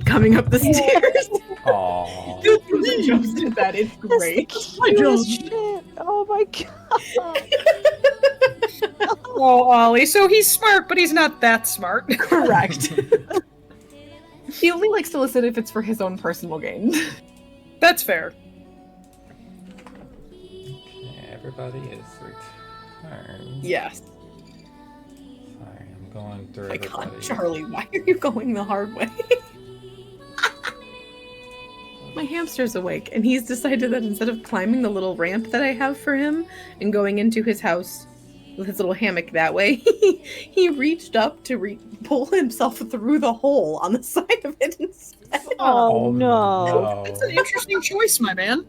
coming up the stairs. Aww. He jumps to that. It's great. Shit. Oh my god. Oh, Ollie. So he's smart, but he's not that smart. Correct. He only likes to listen if it's for his own personal gain. That's fair. Okay, everybody is returned. Yes. Sorry, I'm going through My everybody. God, Charlie, why are you going the hard way? My hamster's awake, and he's decided that instead of climbing the little ramp that I have for him and going into his house with his little hammock that way, he reached up to pull himself through the hole on the side of it instead. Oh no. That's an interesting choice, my man.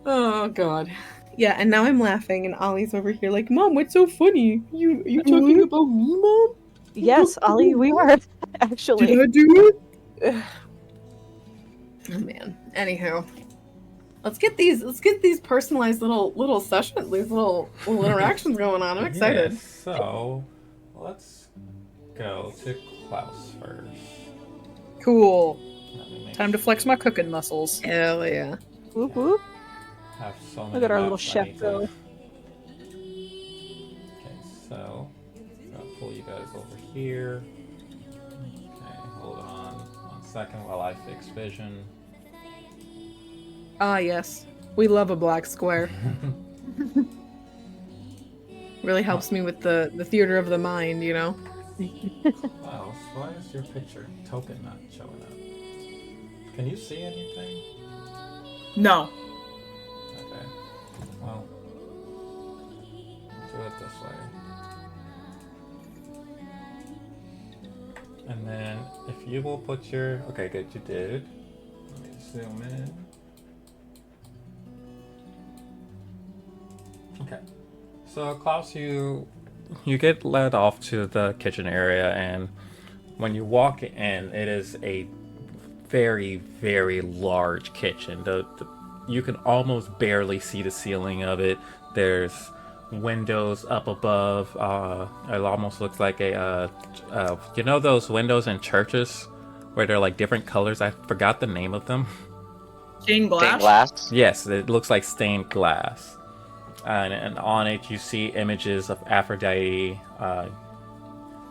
Oh God. Yeah, and now I'm laughing, and Ollie's over here like, Mom, what's so funny? Are you talking about me, Mom? Yes, Ollie, we were actually. Did I do it? Oh man. Anywho, let's get these personalized little sessions, these little interactions going on. I'm excited. Yes, so let's go to Klaus first. Cool. Let me make Time to flex my cooking muscles. Hell yeah. Whoop whoop. have so many Look at our little maps I chef need to- go. Okay, so I'll pull you guys over here. Okay, hold on 1 second while I fix vision. Ah, yes. We love a black square. Really helps me with the theater of the mind, you know? Wow, so why is your picture token not showing up? Can you see anything? No. Okay. Well, do it this way. And then if you will put your... Okay, good, you did. Let me zoom in. Okay. So Klaus, you get led off to the kitchen area, and when you walk in, it is a very, very large kitchen. You can almost barely see the ceiling of it. There's windows up above. It almost looks like you know those windows in churches where they're like different colors? I forgot the name of them. Stained glass? Stained glass. Yes, it looks like stained glass. And on it you see images of Aphrodite.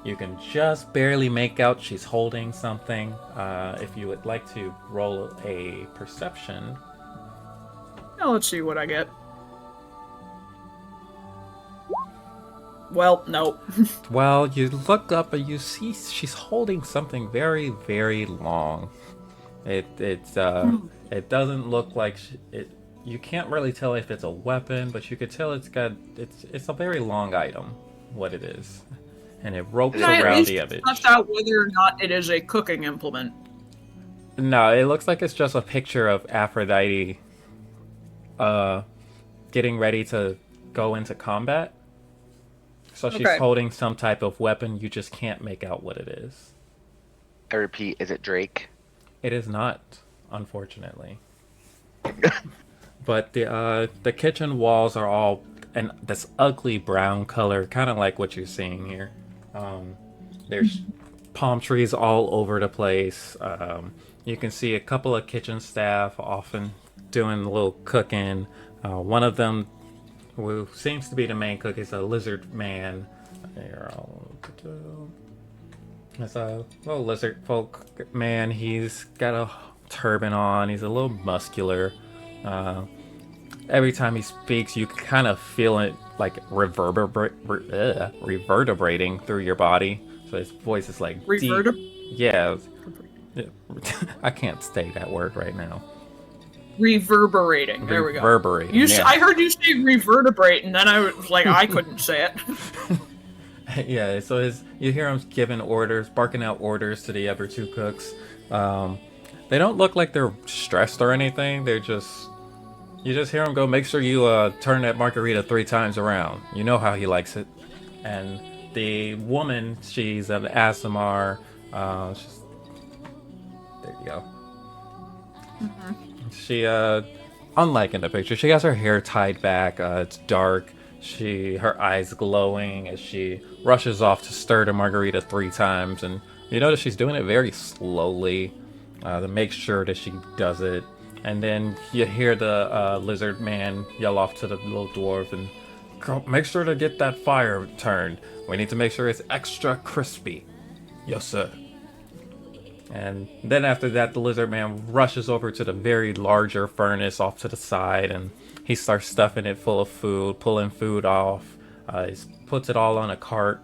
You can just barely make out she's holding something. If you would like to roll a perception. Now let's see what I get. Well, no. Well, you look up and you see she's holding something very, very long. It doesn't look like it. You can't really tell if it's a weapon, but you could tell it's a very long item. What it is, and it ropes Can I at around least the of it. suss out whether or not it is a cooking implement? No, it looks like it's just a picture of Aphrodite, getting ready to go into combat. So she's Okay. holding some type of weapon. You just can't make out what it is. I repeat, is it Drake? It is not, unfortunately. But the kitchen walls are all in this ugly brown color, kind of like what you're seeing here. There's palm trees all over the place. You can see a couple of kitchen staff often doing a little cooking. One of them, who seems to be the main cook, is a lizard man. It's a little lizard folk man. He's got a turban on. He's a little muscular. Every time he speaks, you can kind of feel it like reverberating through your body. So his voice is like deep. Yeah. I can't say that word right now. Reverberating. There we go. Reverberating. Yeah. I heard you say revertebrate, and then I was like, I couldn't say it. Yeah, so you hear him giving orders, barking out orders to the other two cooks. They don't look like they're stressed or anything. You just hear him go, make sure you turn that margarita 3 times around. You know how he likes it. And the woman, she's an Asimar. There you go. Mm-hmm. She, unlike in the picture, she has her hair tied back. It's dark. Her eyes glowing as she rushes off to stir the margarita 3 times and You notice she's doing it very slowly to make sure that she does it. And then you hear the lizard man yell off to the little dwarf and "Girl, make sure to get that fire turned. We need to make sure it's extra crispy. Yes, sir." And then after that, the lizard man rushes over to the very larger furnace off to the side, and he starts stuffing it full of food, pulling food off. He puts it all on a cart,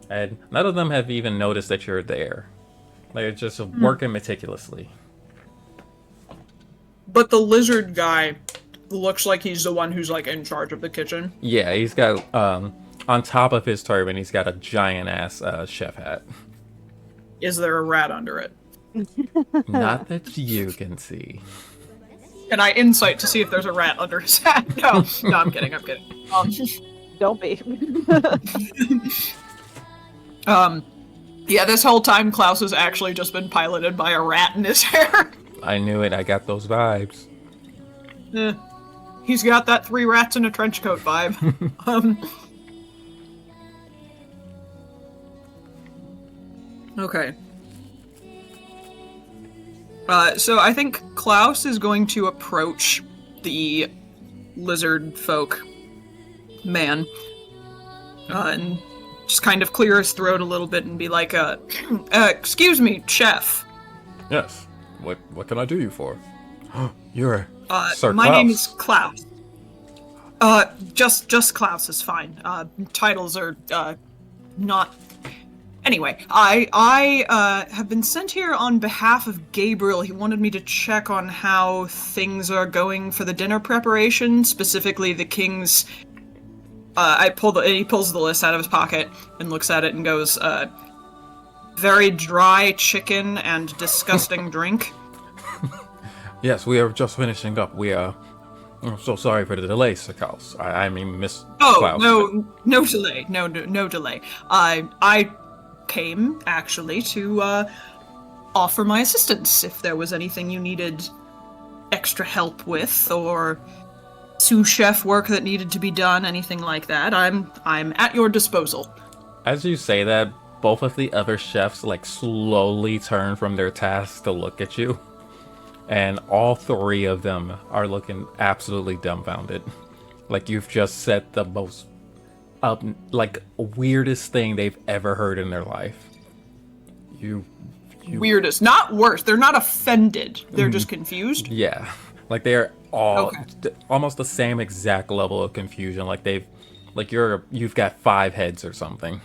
and none of them have even noticed that you're there. They're just working meticulously. But the lizard guy looks like he's the one who's like in charge of the kitchen. Yeah, he's got on top of his turban, he's got a giant ass chef hat. Is there a rat under it? Not that you can see. Can I insight to see if there's a rat under his hat? No, I'm kidding. Don't be. Yeah, this whole time Klaus has actually just been piloted by a rat in his hair. I knew it. I got those vibes. He's got that 3 rats in a trench coat vibe. Okay. So I think Klaus is going to approach the lizard folk man and just kind of clear his throat a little bit and be like, excuse me, chef. Yes. What can I do you for? You're Sir my Klaus. name is Klaus. Just Klaus is fine. Titles are not. Anyway, I have been sent here on behalf of Gabriel. He wanted me to check on how things are going for the dinner preparation, specifically the king's. He pulls the list out of his pocket and looks at it and goes, very dry chicken and disgusting drink. Yes, we are just finishing up. I'm so sorry for the delay, Sir Klaus. I mean, Miss Oh, Klaus. no delay. No delay. I came, actually, to offer my assistance if there was anything you needed extra help with, or sous chef work that needed to be done, anything like that. I'm at your disposal. As you say that, both of the other chefs slowly turn from their tasks to look at you. And all 3 of them are looking absolutely dumbfounded. Like you've just said the most weirdest thing they've ever heard in their life. You Weirdest, not worse. They're not offended. They're just confused. Yeah. They're all almost the same exact level of confusion. You've got 5 heads or something.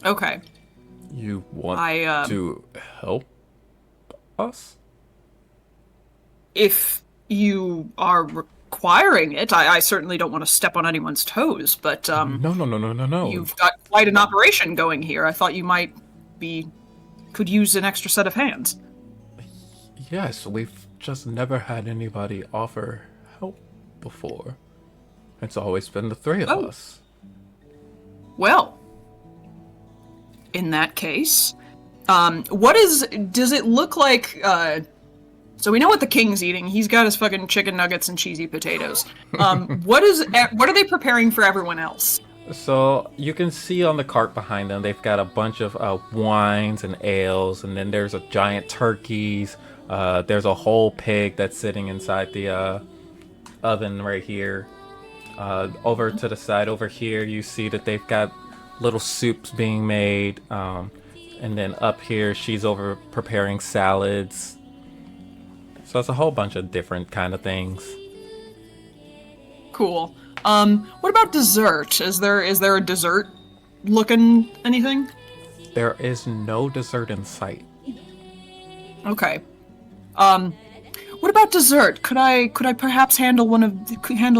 Okay. You want to help us? If you are requiring it, I certainly don't want to step on anyone's toes, but No. you've got quite an operation going here. I thought you could use an extra set of hands. Yes, we've just never had anybody offer help before. It's always been the 3 of us. Well, in that case, does it look like, so we know what the king's eating. He's got his fucking chicken nuggets and cheesy potatoes. What are they preparing for everyone else? So you can see on the cart behind them, they've got a bunch of wines and ales, and then there's a giant turkeys. There's a whole pig that's sitting inside the oven right here. Over to the side over here, you see that they've got little soups being made. And then up here, she's over preparing salads. So it's a whole bunch of different kind of things. Cool. What about dessert? Is there a dessert looking anything? There is no dessert in sight. Okay. What about dessert? Could I perhaps handle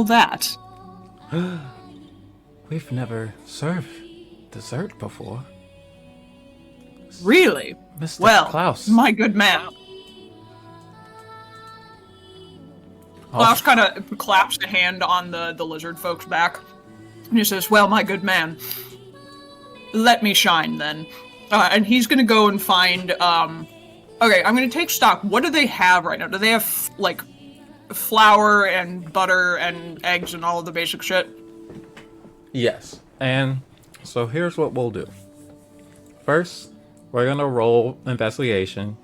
that? We've never served dessert before. Really? Mr. Well, Klaus. my good man. Klaus kind of claps a hand on the lizard folk's back, and he says, "Well, my good man, let me shine then." And he's gonna go and find. Okay, I'm gonna take stock. What do they have right now? Do they have flour and butter and eggs and all of the basic shit? Yes. And so here's what we'll do. First, we're gonna roll investigation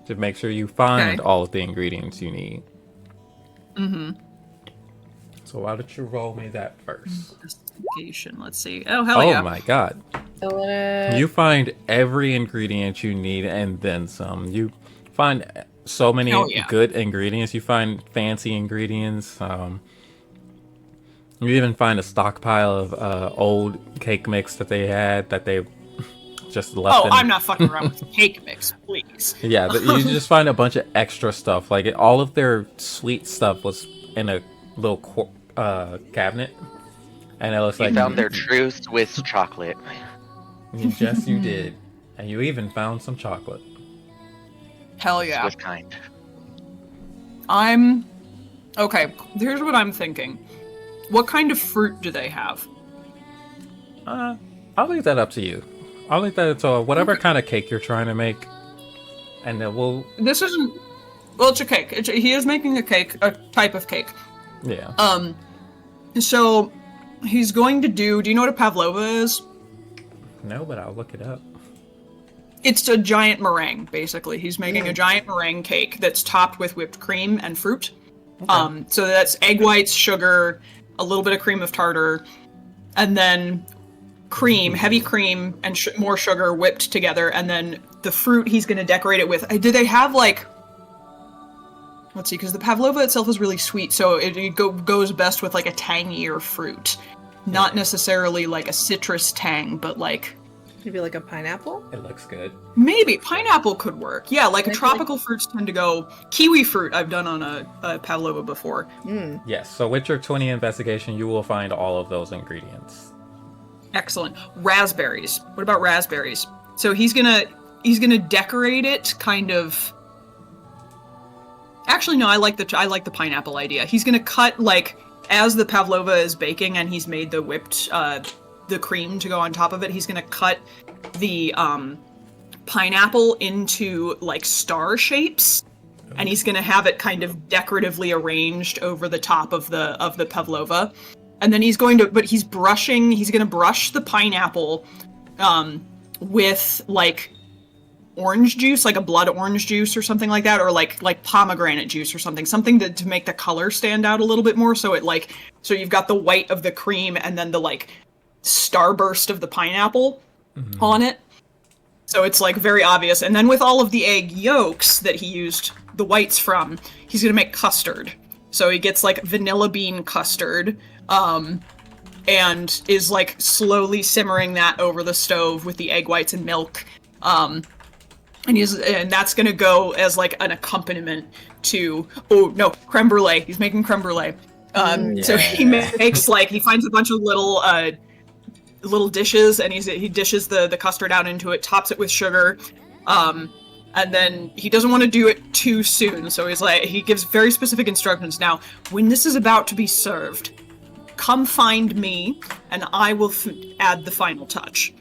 to make sure you find Okay. all of the ingredients you need. Mm-hmm. So why don't you roll me that first? Investigation. Let's see. Oh, hell Oh yeah. my god. Killing it. You find every ingredient you need and then some. You find so many Hell yeah. good ingredients. You find fancy ingredients. You even find a stockpile of old cake mix that they had that they just left Oh, in. I'm not fucking around with cake mix, please. Yeah, you just find a bunch of extra stuff. Like all of their sweet stuff was in a little cabinet, and it was You like found their true Swiss chocolate. Yes, you did, and you even found some chocolate. Hell yeah. Swiss kind. Okay, here's what I'm thinking. What kind of fruit do they have? I'll leave that up to you. I'll leave that to whatever kind of cake you're trying to make, and then we'll. This isn't. Well, it's a cake. He is making a cake, a type of cake. Yeah. So he's going to do. Do you know what a pavlova is? No, but I'll look it up. It's a giant meringue, basically. He's making a giant meringue cake that's topped with whipped cream and fruit. Okay. So that's egg whites, sugar, a little bit of cream of tartar, and then cream, heavy cream, and more sugar whipped together, and then the fruit he's going to decorate it with. Do they have, like... Let's see, because the pavlova itself is really sweet, so it goes best with, like, a tangier fruit. Not necessarily, like, a citrus tang, but, like... Maybe like a pineapple? It looks good. Maybe. Pineapple could work. Yeah, like, I feel tropical fruits tend to go... Kiwi fruit I've done on a pavlova before. Yes. So with your 20 investigation, you will find all of those ingredients. Excellent. Raspberries. What about raspberries? So he's gonna decorate it kind of... Actually, no, I like the pineapple idea. He's gonna cut, like, as the pavlova is baking and he's made the whipped, the cream to go on top of it, he's gonna cut the, pineapple into, like, star shapes, and he's gonna have it kind of decoratively arranged over the top of the pavlova. And then he's gonna brush the pineapple, with, like, orange juice, like a blood orange juice or something like that, or like pomegranate juice or something to make the color stand out a little bit more. So you've got the white of the cream and then the, like, starburst of the pineapple on it. So it's, like, very obvious. And then with all of the egg yolks that he used the whites from, he's gonna make custard. So he gets, like, vanilla bean custard, and is, like, slowly simmering that over the stove with the egg whites and milk. And that's gonna go as, like, an accompaniment to, creme brulee. He's making creme brulee. So he makes, like, he finds a bunch of little dishes, and he dishes the custard out into it, tops it with sugar, and then he doesn't want to do it too soon, so he gives very specific instructions. Now, when this is about to be served, come find me, and I will add the final touch.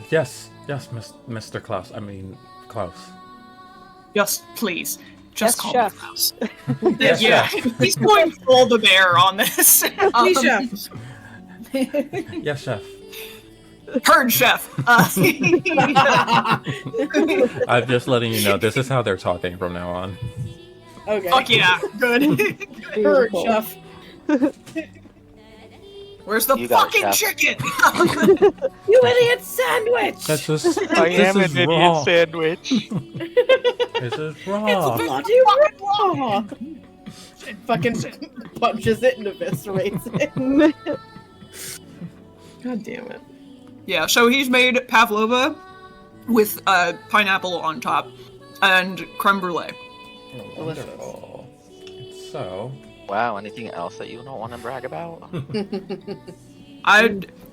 Yes, Mr. Klaus. Klaus. Just please. Yes, Just call chef. me Klaus. Yes, Yeah, chef. he's going full the bear on this. Please, chef. Yes, chef. Herd chef. I'm just letting you know this is how they're talking from now on. Okay. Fuck yeah, good. Hurt, Beautiful. chef. Where's the You got it, fucking chef. chicken? You idiot sandwich! That's just. I this am an is idiot raw. sandwich. This is raw. bloody raw! Fucking punches it and eviscerates it. God damn it. Yeah, so he's made pavlova with pineapple on top and creme brulee. Wonderful. So, Wow, anything else that you don't want to brag about?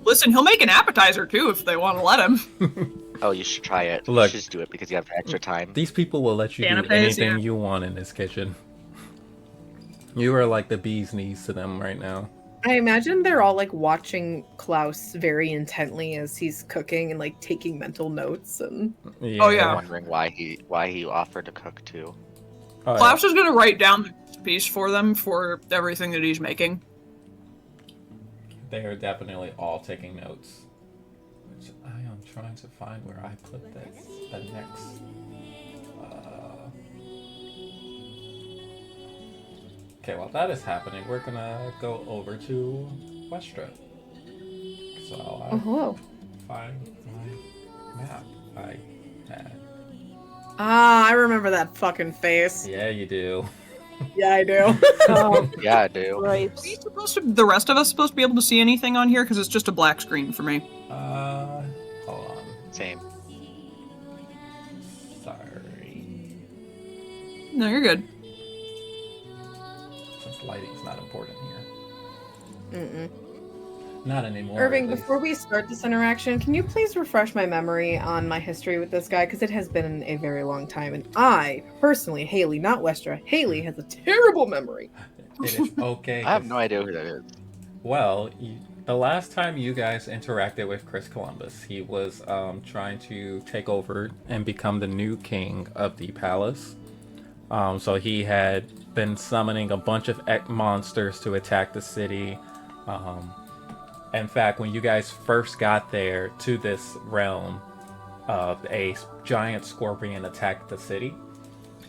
Listen, he'll make an appetizer too if they want to let him. Oh, you should try it. Look. You should just do it because you have extra time. these people will let you do Canapes, anything yeah. you want in this kitchen. You are like the bee's knees to them right now. I imagine they're all like watching Klaus very intently as he's cooking and like taking mental notes and Yeah. Oh, yeah. Wondering why he offered to cook too. Oh, yeah. Klaus is gonna write down the recipe for them for everything that he's making. They are definitely all taking notes. Which I am trying to find where I put this. The next. Okay, while that is happening, we're gonna go over to Westra. So I'll hello. find my map I had. Ah, I remember that fucking face. Yeah, you do. Yeah, I do. Oh, Yeah, I do. right. Are we supposed to, the rest of us supposed to be able to see anything on here? Because it's just a black screen for me. Hold on. Same. Sorry. No, you're good. Since lighting's not important here. Mm-mm. Not anymore. Irving, at least. before we start this interaction, can you please refresh my memory on my history with this guy? Because it has been a very long time, and I, personally, Haley, not Westra, Haley has a terrible memory. It is okay. I have no idea who that is. Well, the last time you guys interacted with Chris Columbus, he was trying to take over and become the new king of the palace. So he had been summoning a bunch of monsters to attack the city. In fact, when you guys first got there to this realm, a giant scorpion attacked the city.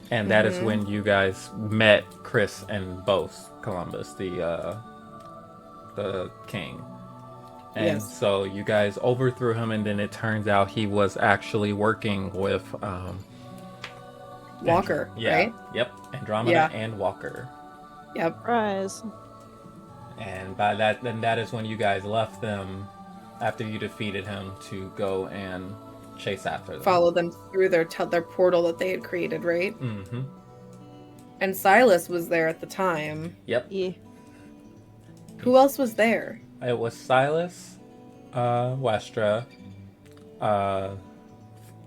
And that is when you guys met Chris and both Columbus, the king. And Yes. so you guys overthrew him, and then it turns out he was actually working with Walker, right? Yep. Andromeda Yeah. and Walker. Yep. Surprise. And by that, then that is when you guys left them after you defeated him to go and chase after them. Follow them through their portal that they had created, right? Mm-hmm. And Silas was there at the time. Yep. Yeah. Who else was there? It was Silas, Westra,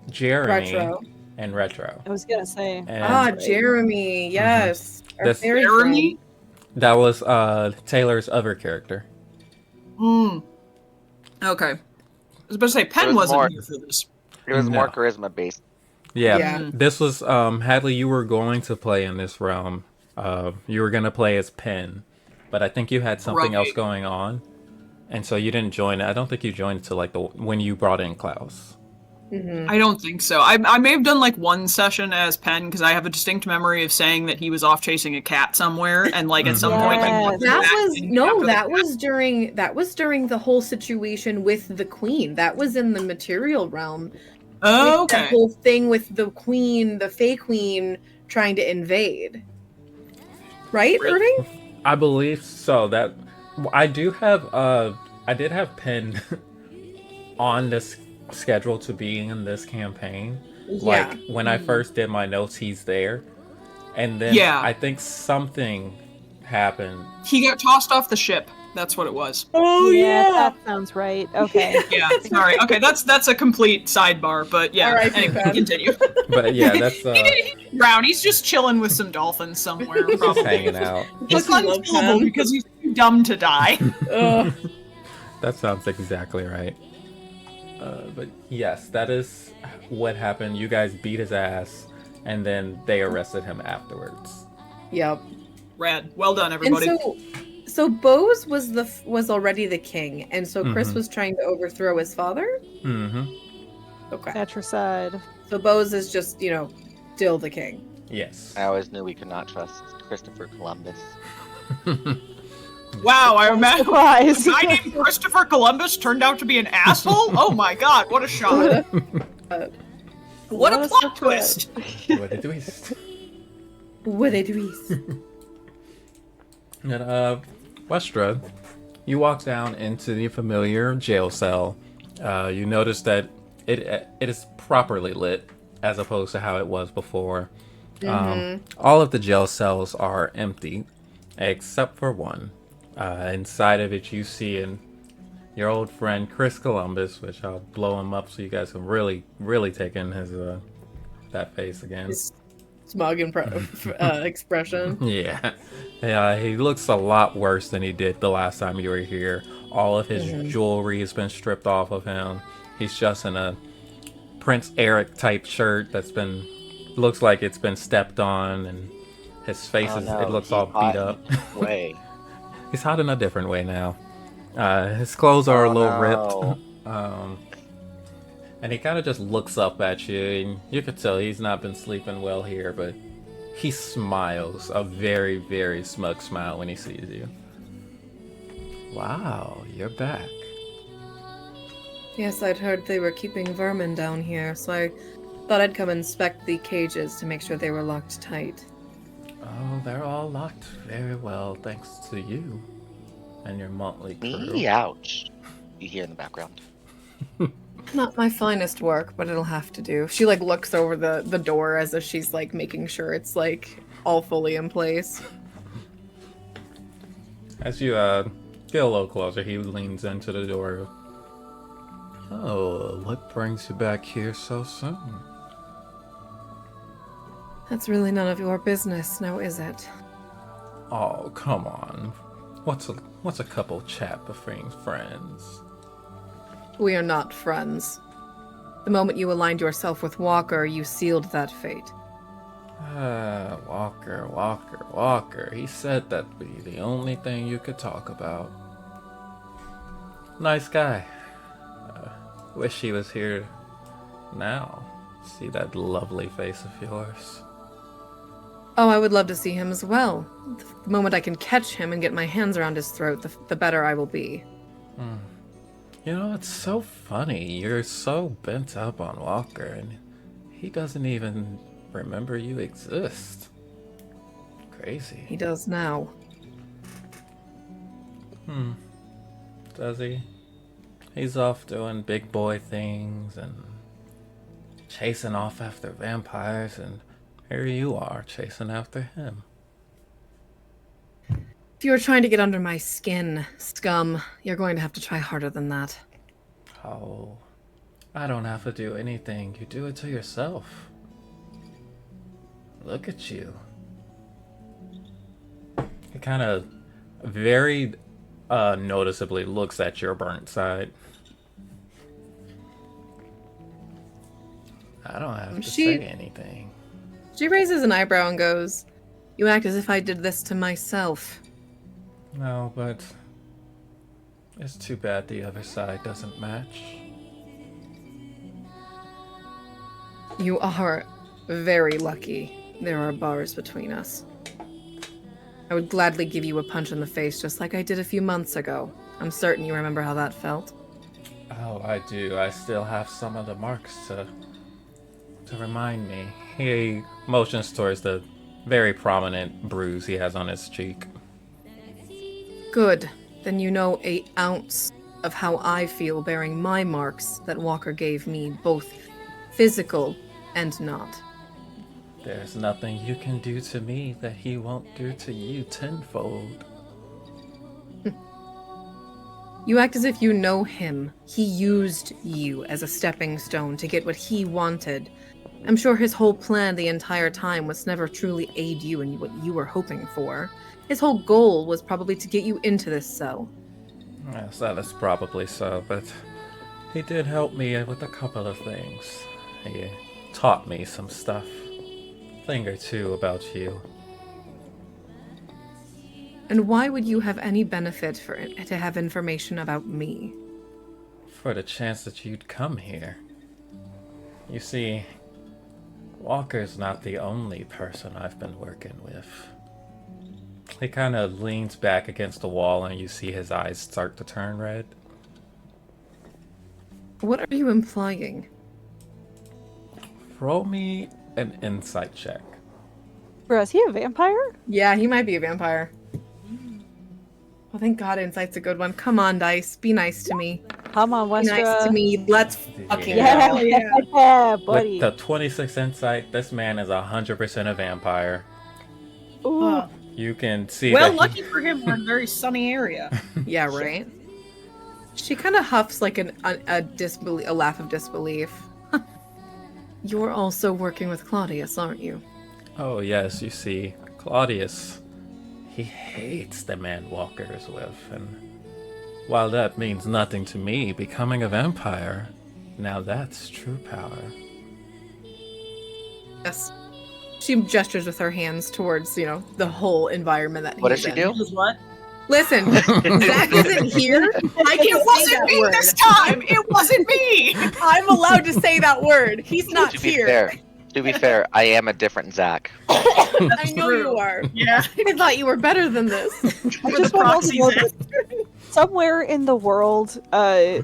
Jeremy, Retro. and Retro. I was gonna say. And Ah, Jeremy. Yes. Our This- fairy Jeremy? friend. that was Taylor's other character. Hmm. Okay. I was about to say, It Penn was wasn't more- here for this. It was No. more charisma based. Yeah, Yeah. this was Hadley. You were going to play in this realm. You were gonna play as Penn, but I think you had something else Right. going on, and so you didn't join it. I don't think you joined until like when you brought in Klaus. Mhm. I don't think so. I may have done like one session as Penn because I have a distinct memory of saying that he was off chasing a cat somewhere, and like at some point, like, Yes. once That back was in no, after the that cat- was during the whole situation with the queen. That was in the material realm. Oh, With That okay. whole thing with the queen, the Fey queen, trying to invade. Right, Really? Irving? I believe so. That I do have. I did have Penn on this schedule to be in this campaign. Yeah. Like when I first did my notes, he's there, and then Yeah. I think something happened. He got tossed off the ship. That's what it was. Oh That sounds right. Okay. Yeah. Sorry. Okay, that's a complete sidebar, but yeah. All right, Anyway, Penn. continue. But yeah, that's Brown, he's just chilling with some dolphins somewhere, just probably. hanging out. Just Fucking love unkillable Penn. because he's too dumb to die. Ugh. That sounds exactly right. But yes, that is what happened. You guys beat his ass, and then they arrested him afterwards. Yep. Rad. Well done, And everybody. so Bose was already the king, and so Chris Mhm. was trying to overthrow his father. Mm-hmm. Okay. Patricide. So Bose is just still the king. Yes. I always knew we could not trust Christopher Columbus. Wow, I remember. Surprise. A guy named Christopher Columbus turned out to be an asshole? Oh my god, what a shock. What a plot surprise. twist. What a twist. What a twist. And Westra, you walk down into the familiar jail cell. You notice that it is properly lit as opposed to how it was before. All of the jail cells are empty except for one. Inside of it, you see your old friend Chris Columbus, which I'll blow him up so you guys can really, really take in his that face again. His smug expression. Yeah, he looks a lot worse than he did the last time you were here. All of his jewelry has been stripped off of him. He's just in a Prince Eric type shirt looks like it's been stepped on, and his face it looks all beat up. Way. He's hot in a different way now. His clothes are a little ripped. And he kind of just looks up at you, and you could tell he's not been sleeping well here, but he smiles a very, very smug smile when he sees you. Wow, you're back. Yes, I'd heard they were keeping vermin down here, so I thought I'd come inspect the cages to make sure they were locked tight. Oh, they're all locked very well, thanks to you and your motley crew. Ouch. You hear in the background. Not my finest work, but it'll have to do. She like looks over the door as if she's like making sure it's like all fully in place. As you get a little closer, he leans into the door. Oh, what brings you back here so soon? That's really none of your business, now is it? Oh, come on. What's a couple chat between friends? We are not friends. The moment you aligned yourself with Walker, you sealed that fate. Walker. He said that'd be the only thing you could talk about. Nice guy. Wish he was here now. See that lovely face of yours. Oh, I would love to see him as well. The moment I can catch him and get my hands around his throat, the better I will be. You know, it's so funny. You're so bent up on Walker, and he doesn't even remember you exist. Crazy. He does now. Does he? He's off doing big boy things and chasing off after vampires, and here you are chasing after him. If you are trying to get under my skin, scum, you're going to have to try harder than that. Oh, I don't have to do anything. You do it to yourself. Look at you. He kind of very noticeably looks at your burnt side. I don't have to say anything. She raises an eyebrow and goes, "You act as if I did this to myself." No, but it's too bad the other side doesn't match. You are very lucky. There are bars between us. I would gladly give you a punch in the face just like I did a few months ago. I'm certain you remember how that felt. Oh, I do. I still have some of the marks to remind me. He motions towards the very prominent bruise he has on his cheek. Good. Then you know an ounce of how I feel bearing my marks that Walker gave me, both physical and not. There's nothing you can do to me that he won't do to you tenfold. You act as if you know him. He used you as a stepping stone to get what he wanted. I'm sure his whole plan the entire time was to never truly aid you in what you were hoping for. His whole goal was probably to get you into this cell. Yes, that is probably so, but he did help me with a couple of things. He taught me some stuff. Thing or two about you. And why would you have any benefit for it to have information about me? For the chance that you'd come here. You see, Walker's not the only person I've been working with. He kind of leans back against the wall and you see his eyes start to turn red. What are you implying? Roll me an insight check. Bro, is he a vampire? Yeah, he might be a vampire. Oh, thank God, insight's a good one. Come on, dice. Be nice to me. Come on, Be Westra. nice to me. Let's fucking Yeah, go. yeah, buddy. With the 26 insight, this man is 100% a vampire. Ooh. You can see Well, that he- lucky for him, we're in a very sunny area. Yeah, right? She kind of huffs like a laugh of disbelief. You're also working with Claudius, aren't you? Oh yes, you see, Claudius, he hates the man Walker is with, and while that means nothing to me, becoming a vampire, now that's true power. Yes. She gestures with her hands towards, the whole environment that What does he's she in. do? Is what? Listen, Zach isn't here. I can It say wasn't that me word. this time. It wasn't me. I'm allowed to say that word. He's not To be here. fair, I am a different Zach. I know true. you are. Yeah. I thought you were better than this. I We're just the want all to proxies. know that somewhere in the world,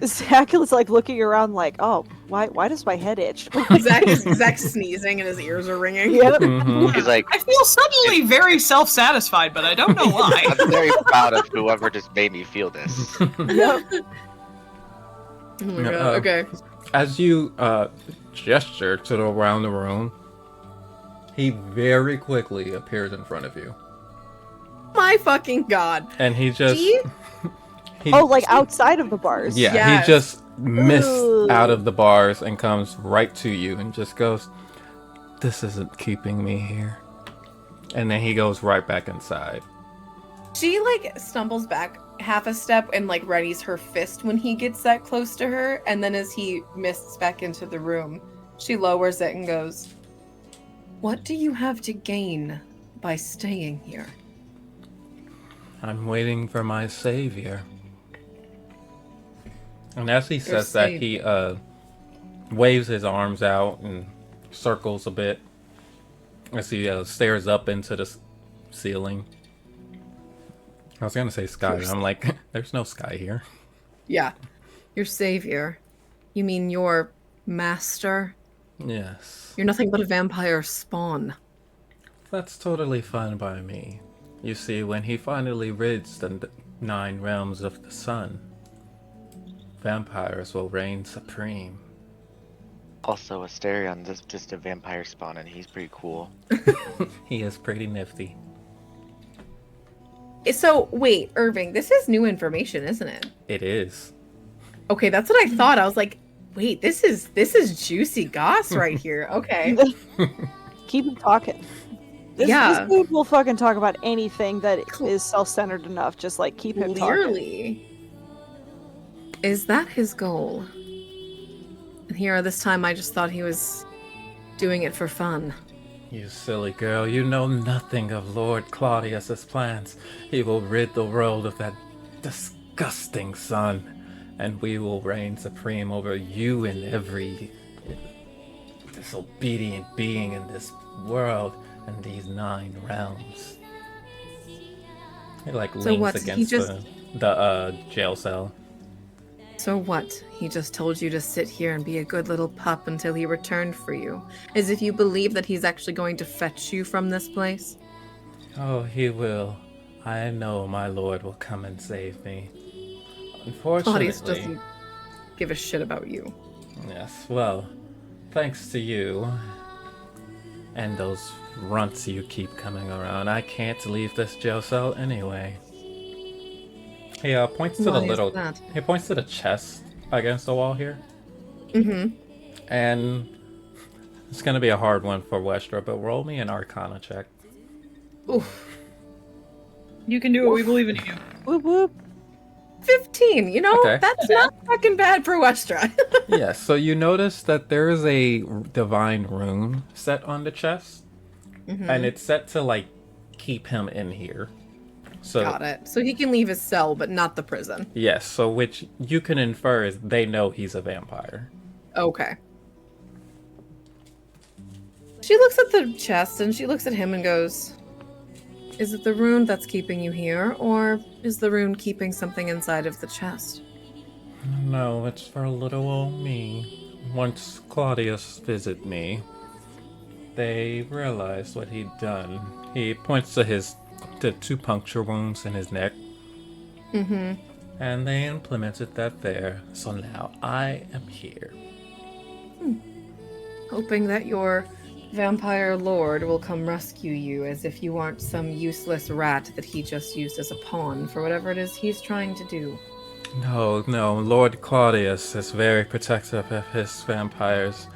Zach is like looking around like, oh, why does my head itch? Zach's sneezing and his ears are ringing. Yep. Mhm. He's like, I feel suddenly very self-satisfied, but I don't know why. I'm very proud of whoever just made me feel this. Yep. Oh my Yeah, god. Okay. As you gesture to around the room, he very quickly appears in front of you, My fucking god. and he just Gee? Oh, like outside of the bars. yeah, Yes. he just missed Ooh. out of the bars and comes right to you and just goes, "This isn't keeping me here," and then he goes right back inside. She like stumbles back half a step and like readies her fist when he gets that close to her, and then as he mists back into the room, she lowers it and goes, "What do you have to gain by staying here?" I'm waiting for my savior. And as he Your says that, he waves his arms out and circles a bit as he stares up into the ceiling. I was gonna say sky, and I'm like, there's no sky here. Yeah. Your savior. You mean your master? Yes. You're nothing but a vampire spawn. That's totally fine by me. You see, when he finally rids the 9 realms of the sun, vampires will reign supreme. Also, Asterion is just a vampire spawn, and he's pretty cool. He is pretty nifty. So, wait, Irving, this is new information, isn't it? It is. Okay, that's what I thought. I was like, wait, this is juicy goss right here. Okay. Keep him talking. This dude will fucking talk about anything that is self-centered enough. Just like keep him talking. Clearly. Is that his goal? And here this time I just thought he was doing it for fun. You silly girl, you know nothing of Lord Claudius's plans. He will rid the world of that disgusting sun, and we will reign supreme over you and every disobedient being in this world and these 9 realms. He like So leans what, he against just- the jail cell. So what? He just told you to sit here and be a good little pup until he returned for you. As if you believe that he's actually going to fetch you from this place? Oh, he will. I know my lord will come and save me. Claudius Unfortunately, doesn't give a shit about you. yes, well, thanks to you and those runts you keep coming around, I can't leave this jail cell anyway. He points to the Why is little. that? He points to the chest against the wall here, Mm-hmm. and it's gonna be a hard one for Westra, but roll me an Arcana check. Oof. You can do it. We believe in you. Whoop whoop. 15, you know? Okay. That's not fucking bad for Westra. Yes, so you notice that there is a divine rune set on the chest, and it's set to like keep him in here. So Got it. So he can leave his cell, but not the prison. yes, so which you can infer is they know he's a vampire. Okay. She looks at the chest and she looks at him and goes, "Is it the rune that's keeping you here, or is the rune keeping something inside of the chest?" No, it's for little old me. Once Claudius visited me, they realized what he'd done. He points to the 2 puncture wounds in his neck, Mm-hmm. and they implemented that there. So now I am here. Hoping that your vampire lord will come rescue you, as if you aren't some useless rat that he just used as a pawn for whatever it is he's trying to do. No, Lord Claudius is very protective of his vampires.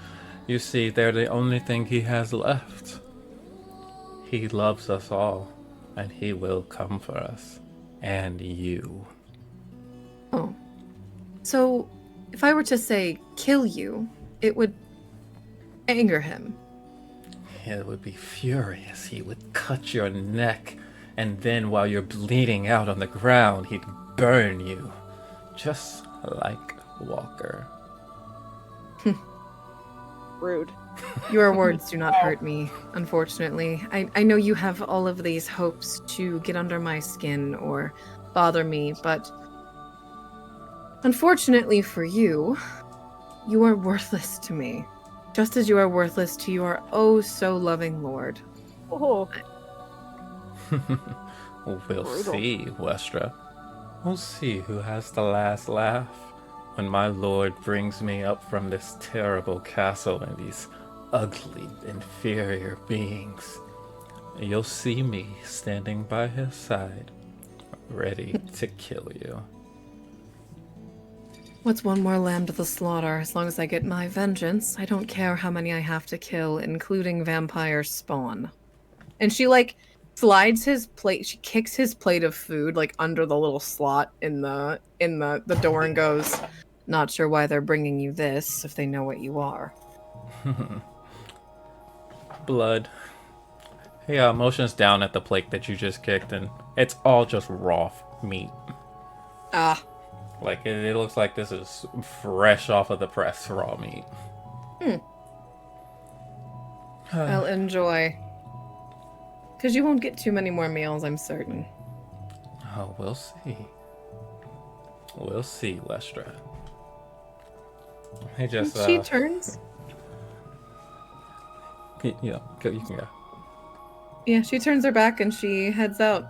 You see, they're the only thing he has left. He loves us all, and he will come for us. And you. Oh. So, if I were to say kill you, it would anger him. He would be furious. He would cut your neck and then while you're bleeding out on the ground, he'd burn you. Just like Walker. Rude. Your words do not hurt me, unfortunately. I know you have all of these hopes to get under my skin or bother me, but unfortunately for you, you are worthless to me. Just as you are worthless to your oh so loving lord. Oh, We'll Brutal. see, Westra. We'll see who has the last laugh when my lord brings me up from this terrible castle and these ugly, inferior beings. You'll see me standing by his side, ready to kill you. What's one more lamb to the slaughter? As long as I get my vengeance, I don't care how many I have to kill, including vampire spawn. And she slides his plate. She kicks his plate of food under the little slot in the door and goes, "Not sure why they're bringing you this if they know what you are." Blood. He motions down at the plate that you just kicked, and it's all just raw meat. Ah. It looks like this is fresh off of the press raw meat. I'll enjoy. Because you won't get too many more meals, I'm certain. Oh, we'll see. We'll see, Westra. He just, She turns. you can go. Yeah, she turns her back and she heads out.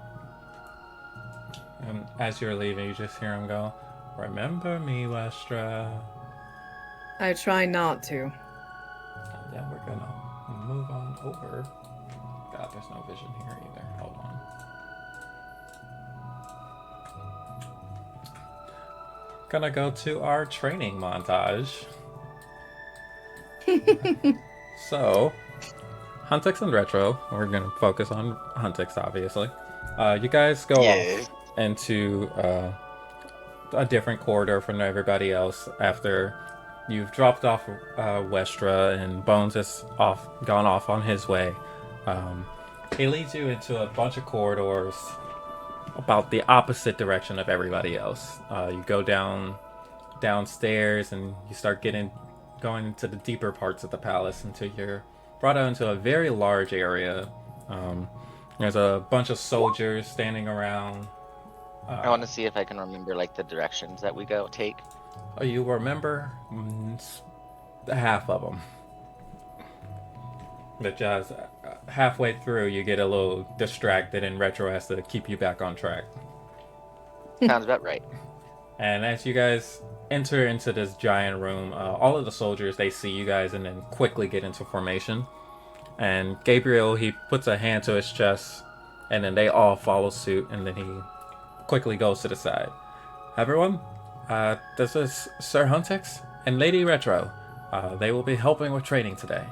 And as you're leaving, you just hear him go, "Remember me, Westra." I try not to. Yeah, we're gonna move on over. God, there's no vision here either. Hold on. Gonna go to our training montage. So, Huntix and Retro, we're gonna focus on Huntix, obviously. You guys go off into a different corridor from everybody else after you've dropped off Westra and Bones has gone off on his way. He leads you into a bunch of corridors about the opposite direction of everybody else. You go downstairs and you start going into the deeper parts of the palace until you're brought out into a very large area. There's a bunch of soldiers standing around. I want to see if I can remember the directions that we take. Oh, you remember half of them. But just halfway through, you get a little distracted, and Retro has to keep you back on track. Sounds about right. And as you guys enter into this giant room, all of the soldiers, they see you guys and then quickly get into formation. And Gabriel, he puts a hand to his chest, and then they all follow suit, and then he quickly goes to the side. "Everyone, this is Sir Huntix and Lady Retro. They will be helping with training today."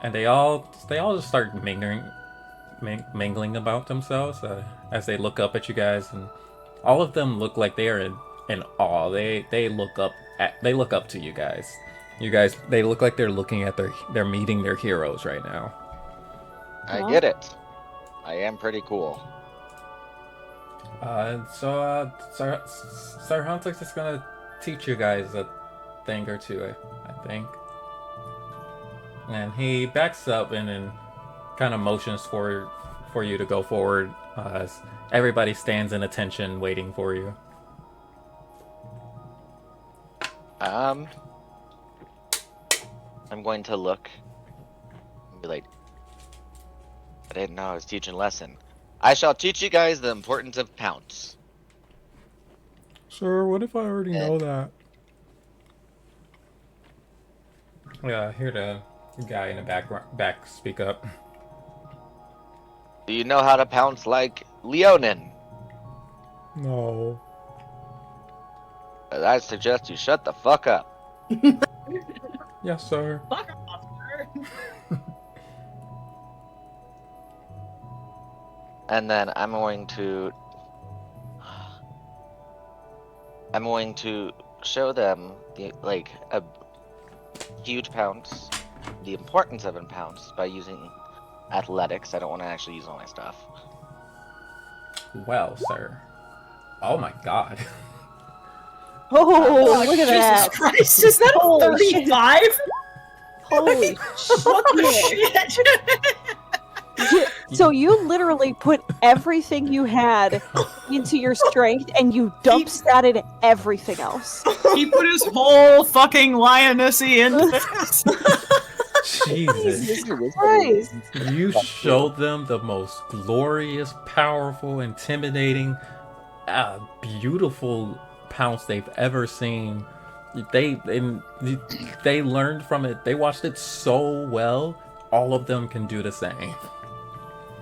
And they all just start mingling about themselves as they look up at you guys, and all of them look like they are in awe. They look up to you guys. You guys, they look like they're looking at they're meeting their heroes right now. I get it. I am pretty cool. So Sir Huntix is gonna teach you guys a thing or two, I think. And he backs up and then kind of motions for you to go forward as everybody stands in attention waiting for you. I'm going to look and be like, I didn't know I was teaching a lesson. I shall teach you guys the importance of pounce. Sir, what if I already know that? Yeah, I hear the guy in the back speak up. Do you know how to pounce like Leonin? No. I suggest you shut the fuck up. Yes, sir. Fuck off, sir. And then I'm going to show them a huge pounce, the importance of a pounce by using athletics. I don't want to actually use all my stuff. well, sir. Oh my god. Oh, look at Jesus that! Christ, is that a Holy shit. 35? Holy What the shit! shit? So you literally put everything you had into your strength, and you dump-statted everything else. He put his whole fucking lionessy into this. Jesus. Christ! You showed them the most glorious, powerful, intimidating, beautiful pounce they've ever seen. They learned from it. They watched it so well. All of them can do the same.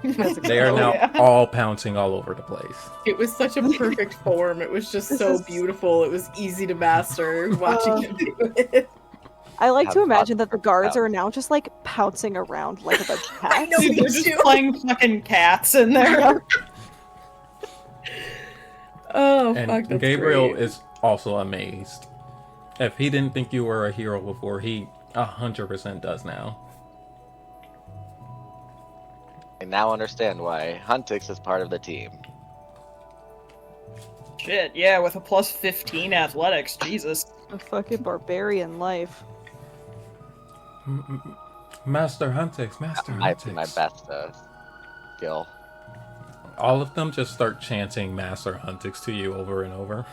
They are now all pouncing all over the place. It was such a perfect form. It was just so beautiful. It was easy to master watching him do it. I like Have to fun imagine that the guards out. are now just like pouncing around like a bunch of I cats. know. Dude, they're just playing fucking cats in there. Oh, And fuck, that's Gabriel great. is also amazed. If he didn't think you were a hero before, he 100% does now. I now understand why Huntix is part of the team. Shit, yeah, with a plus 15 athletics, Jesus. A fucking barbarian life. Master Huntix, Master I Huntix. do my best skill. All of them just start chanting Master Huntix to you over and over.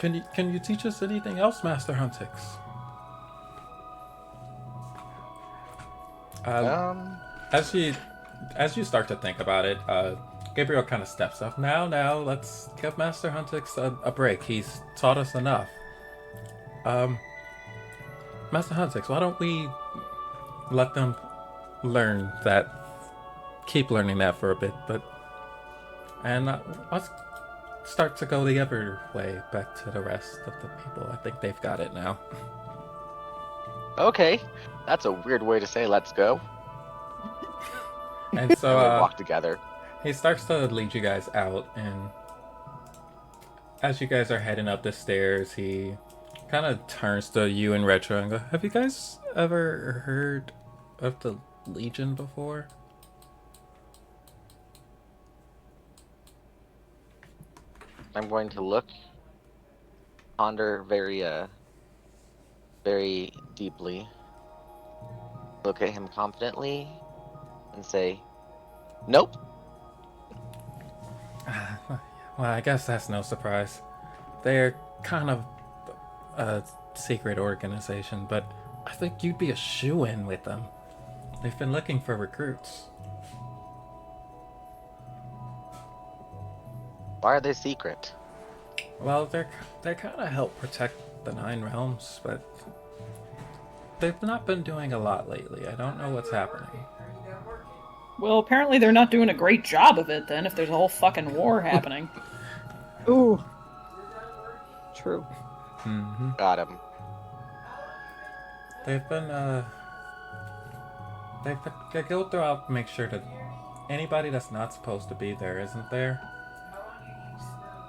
Can you teach us anything else, Master Huntix? As you start to think about it, Gabriel kind of steps up. Now, let's give Master Huntix a break. He's taught us enough. Master Huntix, why don't we let them learn that? Keep learning that for a bit, and let's start to go the other way, back to the rest of the people. I think they've got it now. Okay, that's a weird way to say let's go. And so We walk together. he starts to lead you guys out, and as you guys are heading up the stairs, he kind of turns to you and Retro and goes, "Have you guys ever heard of the Legion before?" I'm going to look, ponder very deeply, look at him confidently, and say, nope. Well, I guess that's no surprise. They're kind of a secret organization, but I think you'd be a shoo-in with them. They've been looking for recruits. Why are they secret? Well, they kind of help protect the Nine Realms, but they've not been doing a lot lately. I don't know what's happening. Well, apparently they're not doing a great job of it then, if there's a whole fucking war happening. Ooh. True. Mm-hmm. Got him. They've been they go throughout to make sure that anybody that's not supposed to be there isn't there.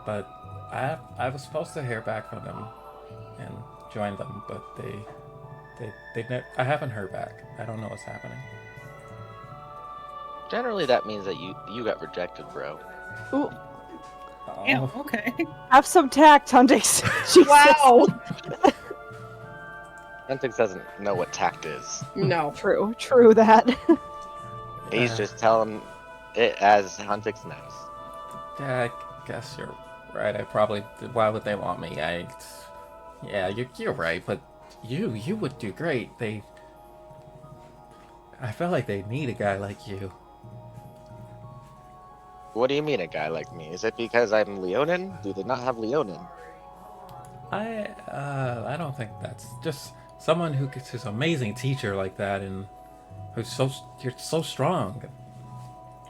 But I was supposed to hear back from them and join them, but I haven't heard back. I don't know what's happening. Generally, that means that you got rejected, bro. Ooh. Yeah, Oh, okay. Have some tact, Huntix. Jesus. Wow! Huntix doesn't know what tact is. No. True that. He's just telling it as Huntix knows. yeah, I guess you're right. Why would they want me? Yeah, you're right. But you would do great. I feel like they need a guy like you. What do you mean, a guy like me? Is it because I'm Leonin? Do they not have Leonin? I don't think that's just someone who gets his amazing teacher like that, and you're so strong.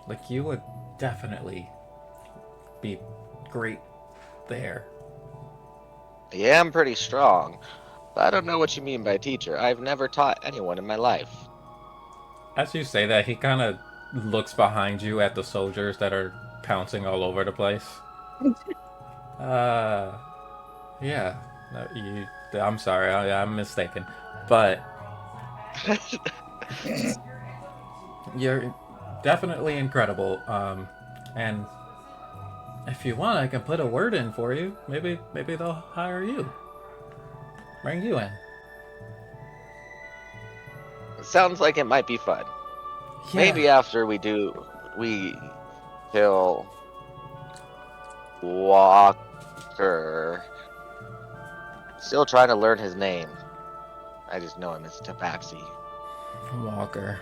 Like, you would definitely be great there. Yeah, I'm pretty strong. But I don't know what you mean by teacher. I've never taught anyone in my life. As you say that, he kind of looks behind you at the soldiers that are pouncing all over the place. Yeah. No, I'm sorry, I'm mistaken. But definitely incredible. And if you want, I can put a word in for you. Maybe they'll hire you. Bring you in. Sounds like it might be fun. Yeah. Maybe after we kill Walker. Still trying to learn his name. I just know him as Tabaxi. Walker.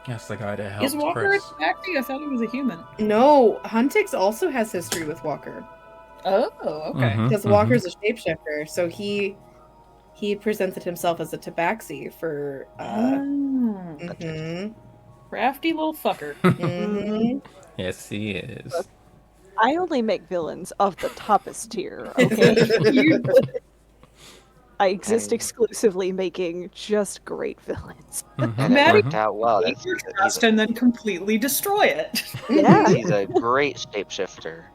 That's the guy that helped Is Walker a Chris. tabaxi? I thought he was a human. No, Huntix also has history with Walker. Oh, okay. Mhm, Because Walker's a shapeshifter, so he presented himself as a tabaxi for Crafty little fucker. Yes, he is. I only make villains of the toppest tier, okay? I exist exclusively making just great villains. Mhm, And it Maddie- worked out well. Take your trust and then completely destroy it. Yeah. He's a great shapeshifter.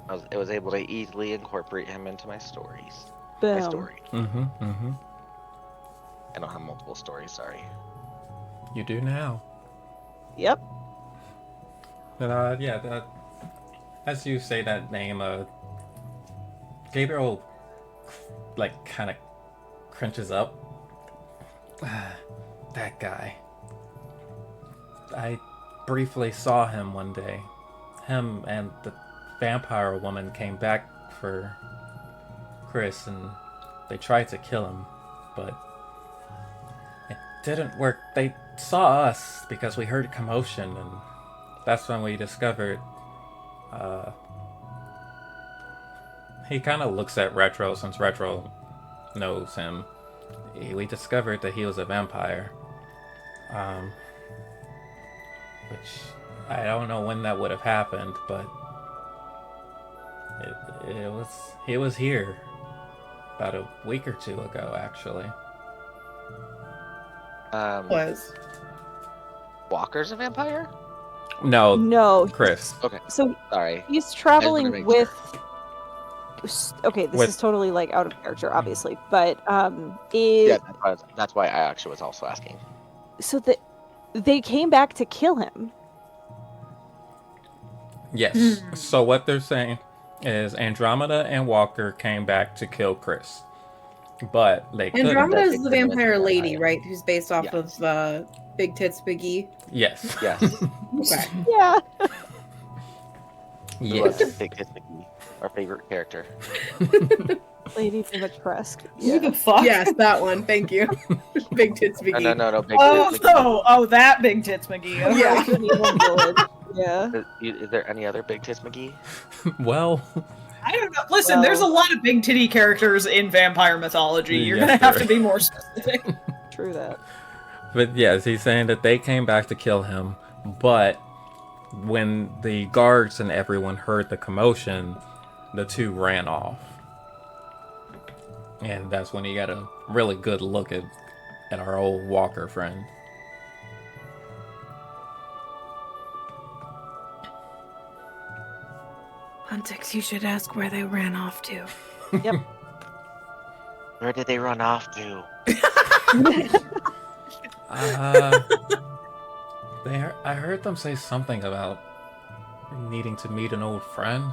I was able to easily incorporate him into my stories. My Boom. story. mhm. I don't have multiple stories, sorry. You do now. Yep. But as you say that name, Gabriel, like, kind of crunches up. That guy. I briefly saw him one day. Him and the vampire woman came back for Chris, and they tried to kill him, but it didn't work. They saw us because we heard commotion, and that's when we discovered. He kind of looks at Retro, since Retro knows him. We discovered that he was a vampire. Which I don't know when that would have happened, but he was here about a week or two ago, actually. Was. Walker's a vampire? No, No. Chris. Okay, So sorry. he's traveling make with. Okay, this With- is totally like out of character, obviously, but Yeah, that's why I actually was also asking. so they came back to kill him. Yes. So what they're saying is Andromeda and Walker came back to kill Chris, but they couldn't. Andromeda is They the couldn't as a vampire lady, vampire. right? Who's based off Yes. of Big Tits Big E. Yes. Yes. Okay. Yeah. We love Yes. Big Kiss McGee, our favorite character. Lady Dimitrescu. Who the fuck? Yes, that one. Thank you. Big Tits Big E. No, Big Oh, Kiss McGee. that Big Tits McGee. Okay. Yeah. An evil villain. Yeah. Is there any other Big Tits McGee? Well, I don't know. Listen, Well- there's a lot of big titty characters in vampire mythology. You're Yes, gonna have there to be more specific. True that. but yes, he's saying that they came back to kill him, but when the guards and everyone heard the commotion, the two ran off. And that's when you got a really good look at our old Walker friend. Huntix, you should ask where they ran off to. Yep. Where did they run off to? I heard them say something about needing to meet an old friend.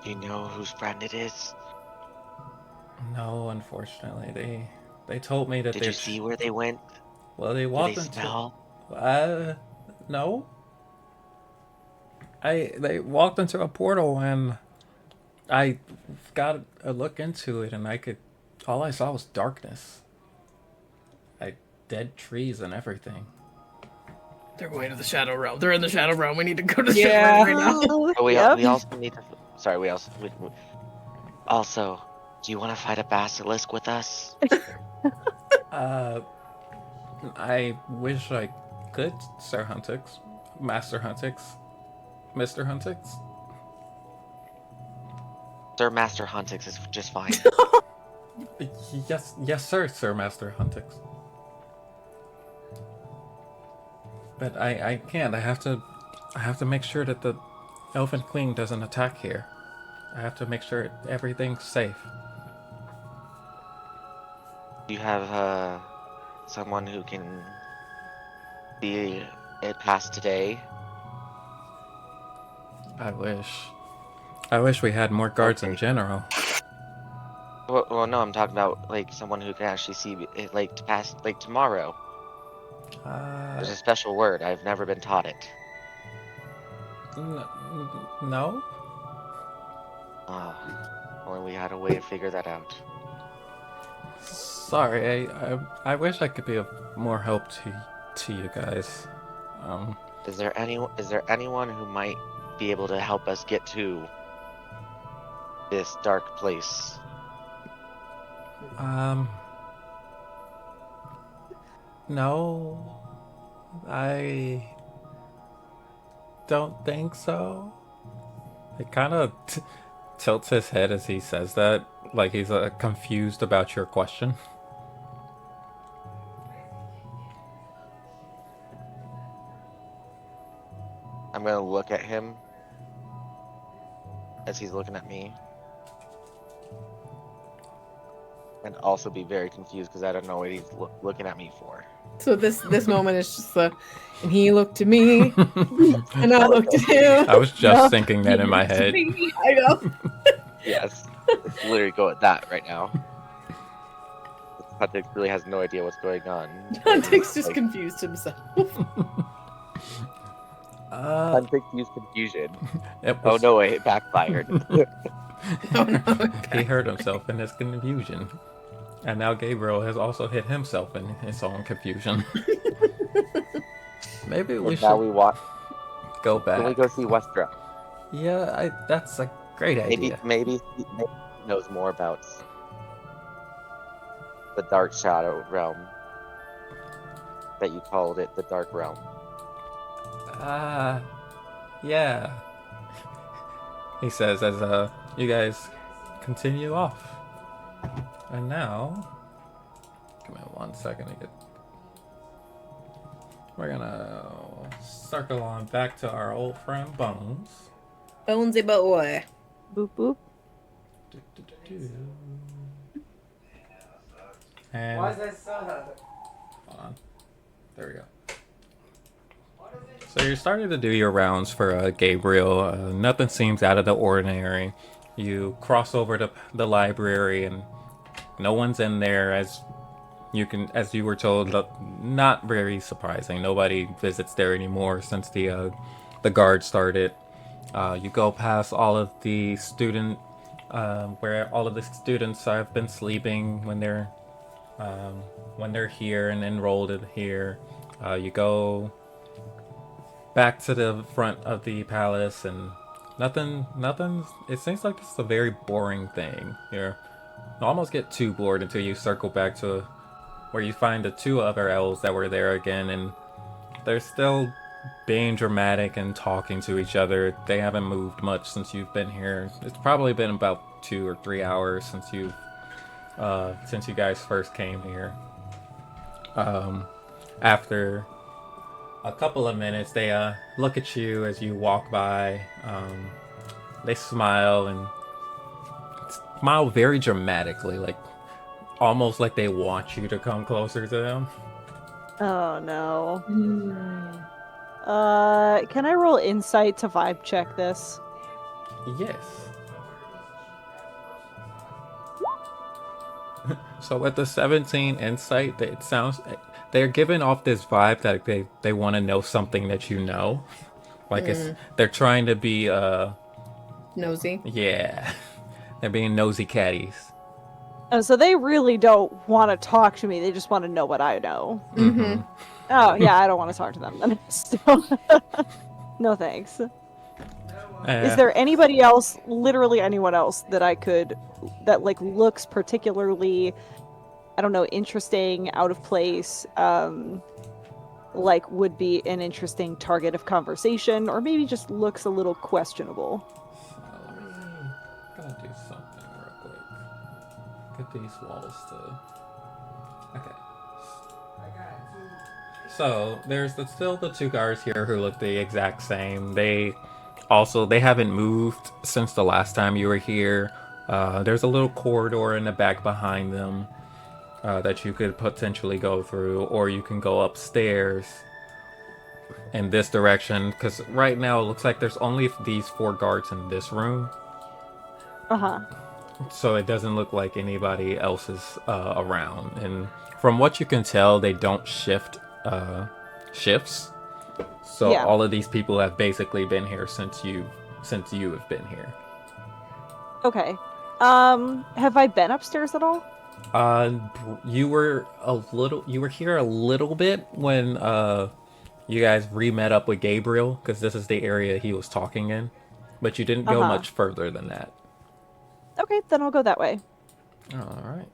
Do you know whose friend it is? No, unfortunately, they told me that Did they. you see where they went? Well, they Did walked they into. smell? No. They walked into a portal and I got a look into it, and all I saw was darkness. Like dead trees and everything. They're going to the Shadow Realm. They're in the Shadow Realm. We need to go to the Yeah. Shadow Realm right now. Oh, we Yep. also need to. Sorry, we also. Do you want to fight a basilisk with us? I wish I could, Sir Huntix, Master Huntix, Mr. Huntix. Sir Master Huntix is just fine. Yes, sir, Sir Master Huntix. But I can't. I have to make sure that the Elven Queen doesn't attack here. I have to make sure everything's safe. Do you have someone who can be it passed today. I wish we had more guards in general. Well, no, I'm talking about like someone who can actually see it like to pass like tomorrow. There's a special word. I've never been taught it. No? Only we had a way to figure that out. Sorry, I wish I could be of more help to you guys. Is there anyone who might be able to help us get to this dark place? No, I don't think so. It kind of tilts his head as he says that, like he's confused about your question. I'm gonna look at him as he's looking at me. And also be very confused because I don't know what he's looking at me for. So this moment is just and he looked at me, and I looked at him. I was just thinking that in my head. I know. Yes, it's literally go at that right now. Patrick really has no idea what's going on. Context just confused himself. Unconfused confusion. Oh no, it backfired. Oh no. He hurt himself in his confusion. And now Gabriel has also hit himself in his own confusion. Maybe we should go back. Can we go see Westra? Yeah, that's a great idea. Maybe he knows more about the Dark Shadow Realm. That you called it the Dark Realm. Yeah. He says as you guys continue off. And now, give me 1 second to get. We're gonna circle on back to our old friend Bones. Bonesy boy. Boop boop. And why is that so? Hold on. There we go. So you're starting to do your rounds for Gabriel. Nothing seems out of the ordinary. You cross over to the library and no one's in there, as you were told. Not very surprising. Nobody visits there anymore since the guard started. You go past all of the where all of the students have been sleeping when they're here and enrolled in here. You go back to the front of the palace and nothing. It seems like this is a very boring thing here. You almost get too bored until you circle back to where you find the two other elves that were there again, and they're still being dramatic and talking to each other. They haven't moved much since you've been here. It's probably been about 2 or 3 hours since you guys first came here. After a couple of minutes, they look at you as you walk by. They smile and smile very dramatically, like almost like they want you to come closer to them. Oh no. Can I roll insight to vibe check this? Yes. So with the 17 insight, it sounds they're giving off this vibe that they want to know something that you know. Like they're trying to be nosy. Yeah. They're being nosy catties. So they really don't want to talk to me. They just want to know what I know. Mm-hmm. Oh yeah, I don't want to talk to them then. So, no thanks. Is there anybody else, literally anyone else, that like looks particularly, I don't know, interesting, out of place, like would be an interesting target of conversation, or maybe just looks a little questionable? Gotta do something real quick. Get these walls to. Okay. So there's still the two guards here who look the exact same. They haven't moved since the last time you were here. There's a little corridor in the back behind them that you could potentially go through, or you can go upstairs, in this direction, because right now it looks like there's only these 4 guards in this room. Uh-huh. So it doesn't look like anybody else is around. And from what you can tell, they don't shift shifts. So Yeah. all of these people have basically been here since you have been here. Okay. Have I been upstairs at all? You were here a little bit when you guys re-met up with Gabriel, because this is the area he was talking in, but you didn't go much further than that. Okay, then I'll go that way. All right.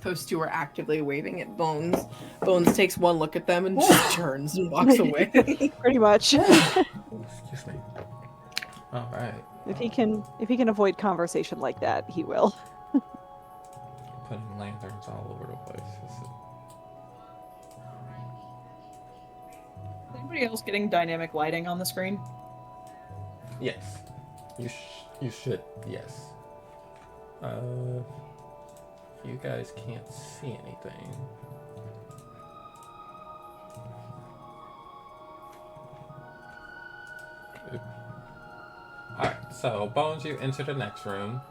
Those two are actively waving at Bones. Bones takes one look at them and just turns and walks away. Pretty much. Excuse me. All right. If he can avoid conversation like that, he will. Putting lanterns all over the place. Is anybody else getting dynamic lighting on the screen? Yes. You should. Yes. You guys can't see anything. Alright, so Bones, you enter the next room.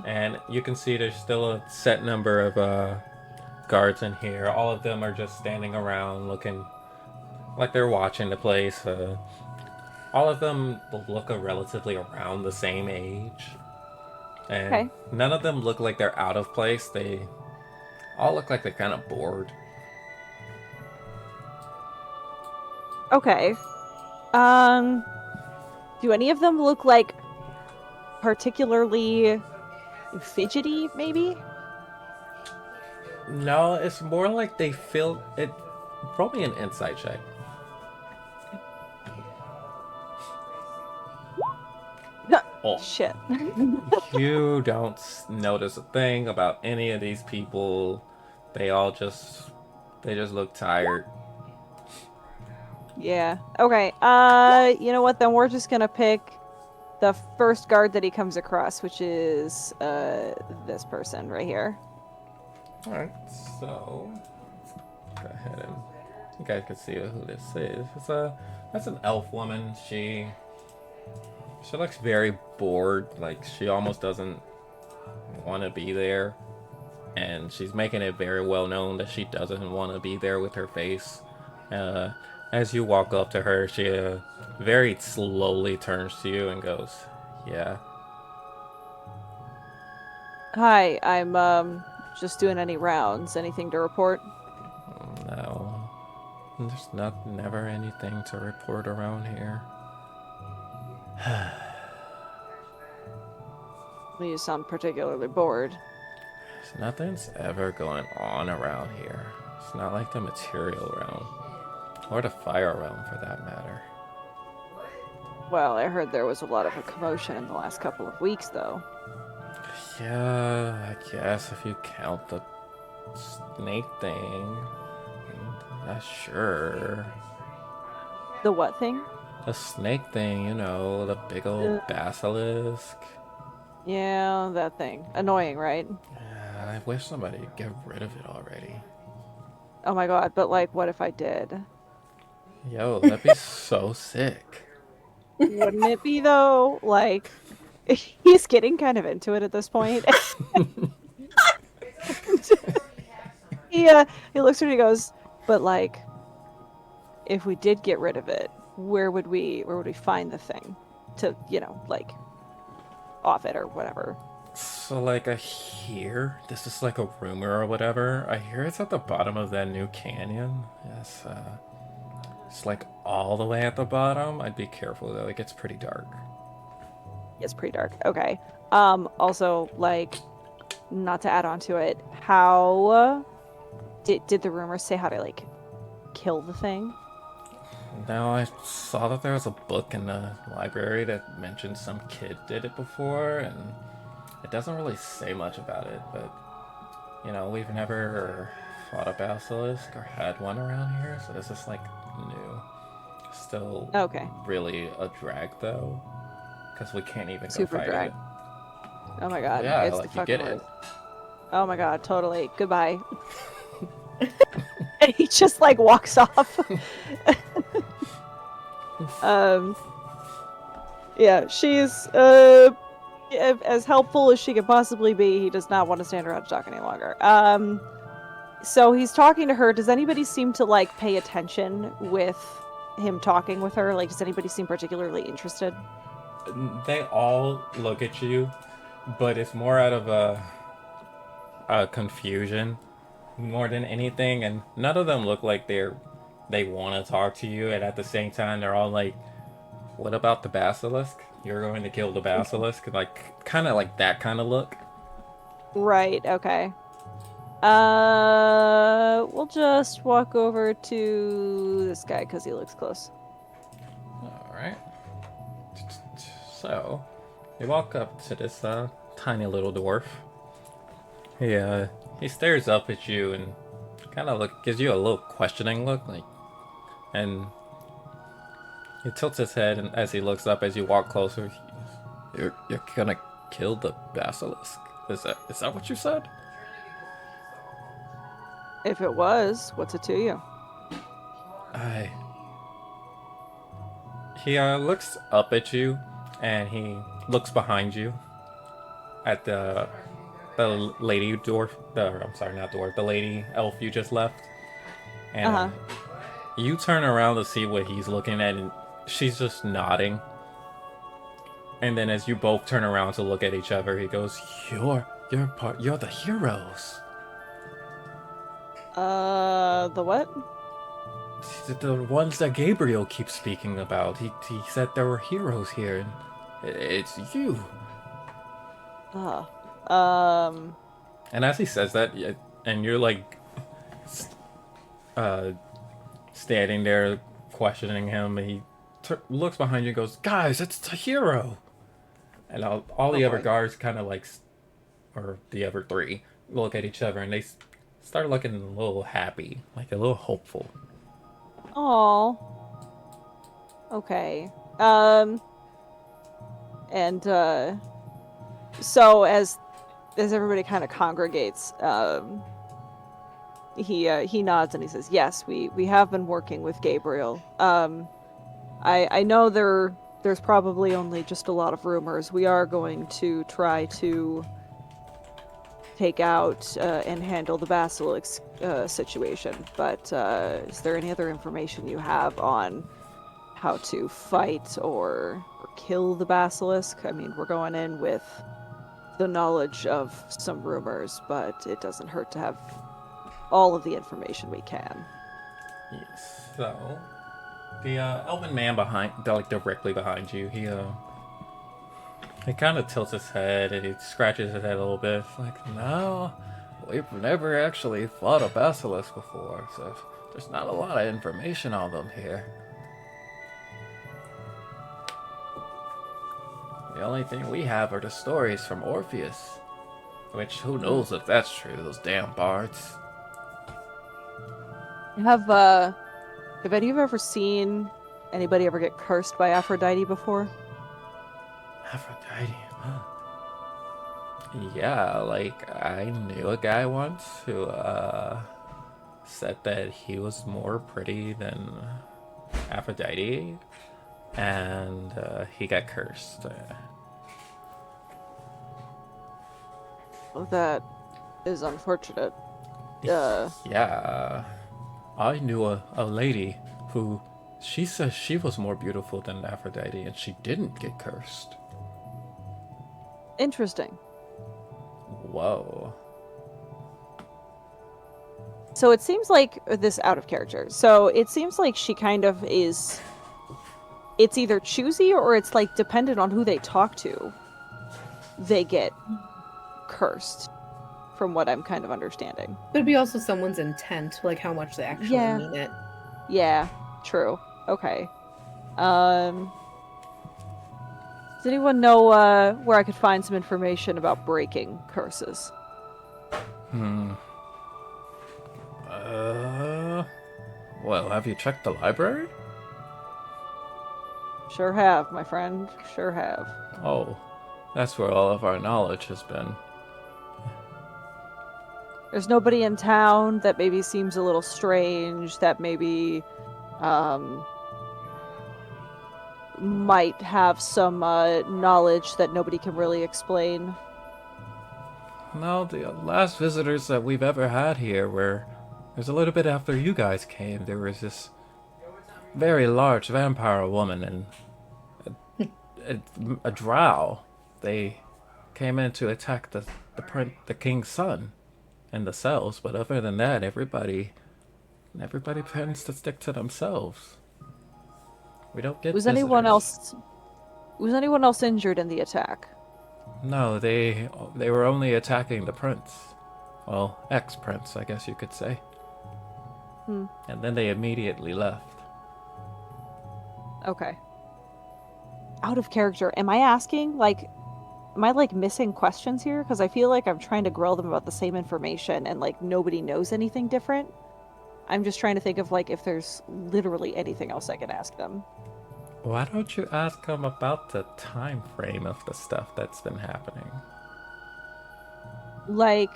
And you can see there's still a set number of guards in here. All of them are just standing around looking like they're watching the place. All of them look relatively around the same age. And none of them look like they're out of place. They all look like they're kind of bored. Okay. Do any of them look like particularly fidgety, maybe? No, it's more like they feel it. Roll me an insight check. Oh. Shit. You don't notice a thing about any of these people. They just look tired. Yeah. Okay. You know what? Then we're just gonna pick the first guard that he comes across, which is this person right here. All right. So let's go ahead and you guys can see who this is. That's an elf woman. She looks very bored. Like she almost doesn't want to be there, and she's making it very well known that she doesn't want to be there with her face. As you walk up to her, she very slowly turns to you and goes, "Yeah." Hi, I'm just doing any rounds. Anything to report? No, there's never anything to report around here. You sound particularly bored. Nothing's ever going on around here. It's not like the material realm. Or the fire realm, for that matter. Well, I heard there was a lot of a commotion in the last couple of weeks, though. Yeah, I guess if you count the snake thing. I'm not sure. The what thing? The snake thing, you know, the big old basilisk. Yeah, that thing. Annoying, right? Yeah, I wish somebody would get rid of it already. Oh my god, but like, what if I did? Yo, that'd be so sick. Wouldn't it be, though? Like, he's getting kind of into it at this point. he looks at me and he goes, but like, if we did get rid of it, where would we find the thing to, you know, like, off it or whatever? So like I hear, this is like a rumor or whatever, I hear it's at the bottom of that new canyon. Yes, it's like all the way at the bottom. I'd be careful though, it gets pretty dark. It's pretty dark. Okay. Also, like, not to add on to it, how did the rumors say how to like kill the thing? No, I saw that there was a book in the library that mentioned some kid did it before, and it doesn't really say much about it, but, you know, we've never fought a basilisk or had one around here, so this is, like, new. Still really a drag, though, because we can't even go Super fight drag. it. Oh my god. Yeah, It's the like you fucking get it. worst. Oh my god, totally. Goodbye. And he just like walks off. um Yeah, she's as helpful as she could possibly be. He does not want to stand around and talk any longer. So he's talking to her. Does anybody seem to like pay attention with him talking with her? Like, does anybody seem particularly interested? They all look at you, but it's more out of a confusion more than anything, and none of them look like they want to talk to you. And at the same time, they're all like, "What about the basilisk? You're going to kill the basilisk?" Like, kind of like that kind of look. Right, okay. We'll just walk over to this guy because he looks close. All right. So, you walk up to this tiny little dwarf. He stares up at you and kind of gives you a little questioning look, like, and he tilts his head, and as he looks up, as you walk closer, you're gonna kill the basilisk. Is that what you said? If it was, what's it to you? He looks up at you, and he looks behind you at the lady dwarf. I'm sorry, not dwarf. The lady elf you just left. And you turn around to see what he's looking at, and she's just nodding. And then as you both turn around to look at each other, he goes, You're the heroes." The what? The ones that Gabriel keeps speaking about. He said there were heroes here, and it's you. And as he says that, and you're like standing there questioning him, and he looks behind you and goes, "Guys, it's the hero." And all the other guards kind of like, or the other three, look at each other, and they start looking a little happy, like a little hopeful. Oh. Okay. And so as everybody kind of congregates, he nods and he says, "Yes, we have been working with Gabriel. I know there's probably only just a lot of rumors. We are going to try to take out and handle the basilisk situation. But is there any other information you have on how to fight or kill the basilisk? I mean, we're going in with the knowledge of some rumors, but it doesn't hurt to have all of the information we can." Yes. So, the elven man directly behind you, he kind of tilts his head and he scratches his head a little bit. It's like, "No, we've never actually fought a basilisk before, so there's not a lot of information on them here. The only thing we have are the stories from Orpheus, which who knows if that's true, those damn bards." Have any of you ever seen anybody ever get cursed by Aphrodite before? Aphrodite? Yeah, like, I knew a guy once who said that he was more pretty than Aphrodite, and he got cursed. Well, that is unfortunate. Yeah, I knew a lady who, she says she was more beautiful than Aphrodite, and she didn't get cursed. Interesting. Whoa. So it seems like this out of character. So it seems like she kind of is. It's either choosy or it's like dependent on who they talk to. They get cursed, from what I'm kind of understanding. But it'd be also someone's intent, like how much they actually mean it. Yeah, true. Okay. Does anyone know where I could find some information about breaking curses? Well, have you checked the library? Sure have, my friend. Sure have. Oh, That's where all of our knowledge has been. There's nobody in town that maybe seems a little strange, that maybe might have some knowledge that nobody can really explain. No, the last visitors that we've ever had here were... It was a little bit after you guys came. There was this very large vampire woman and a drow. They came in to attack the king's son and the cells, but other than that, everybody tends to stick to themselves. We don't get Was visitors. anyone else injured in the attack? No, they were only attacking the prince. Well, ex-prince, I guess you could say. And then they immediately left. Okay. Out of character, am I asking, like, am I, like, missing questions here? Because I feel like I'm trying to grill them about the same information and, like, nobody knows anything different. I'm just trying to think of, like, if there's literally anything else I can ask them. Why don't you ask them about the time frame of the stuff that's been happening? Like,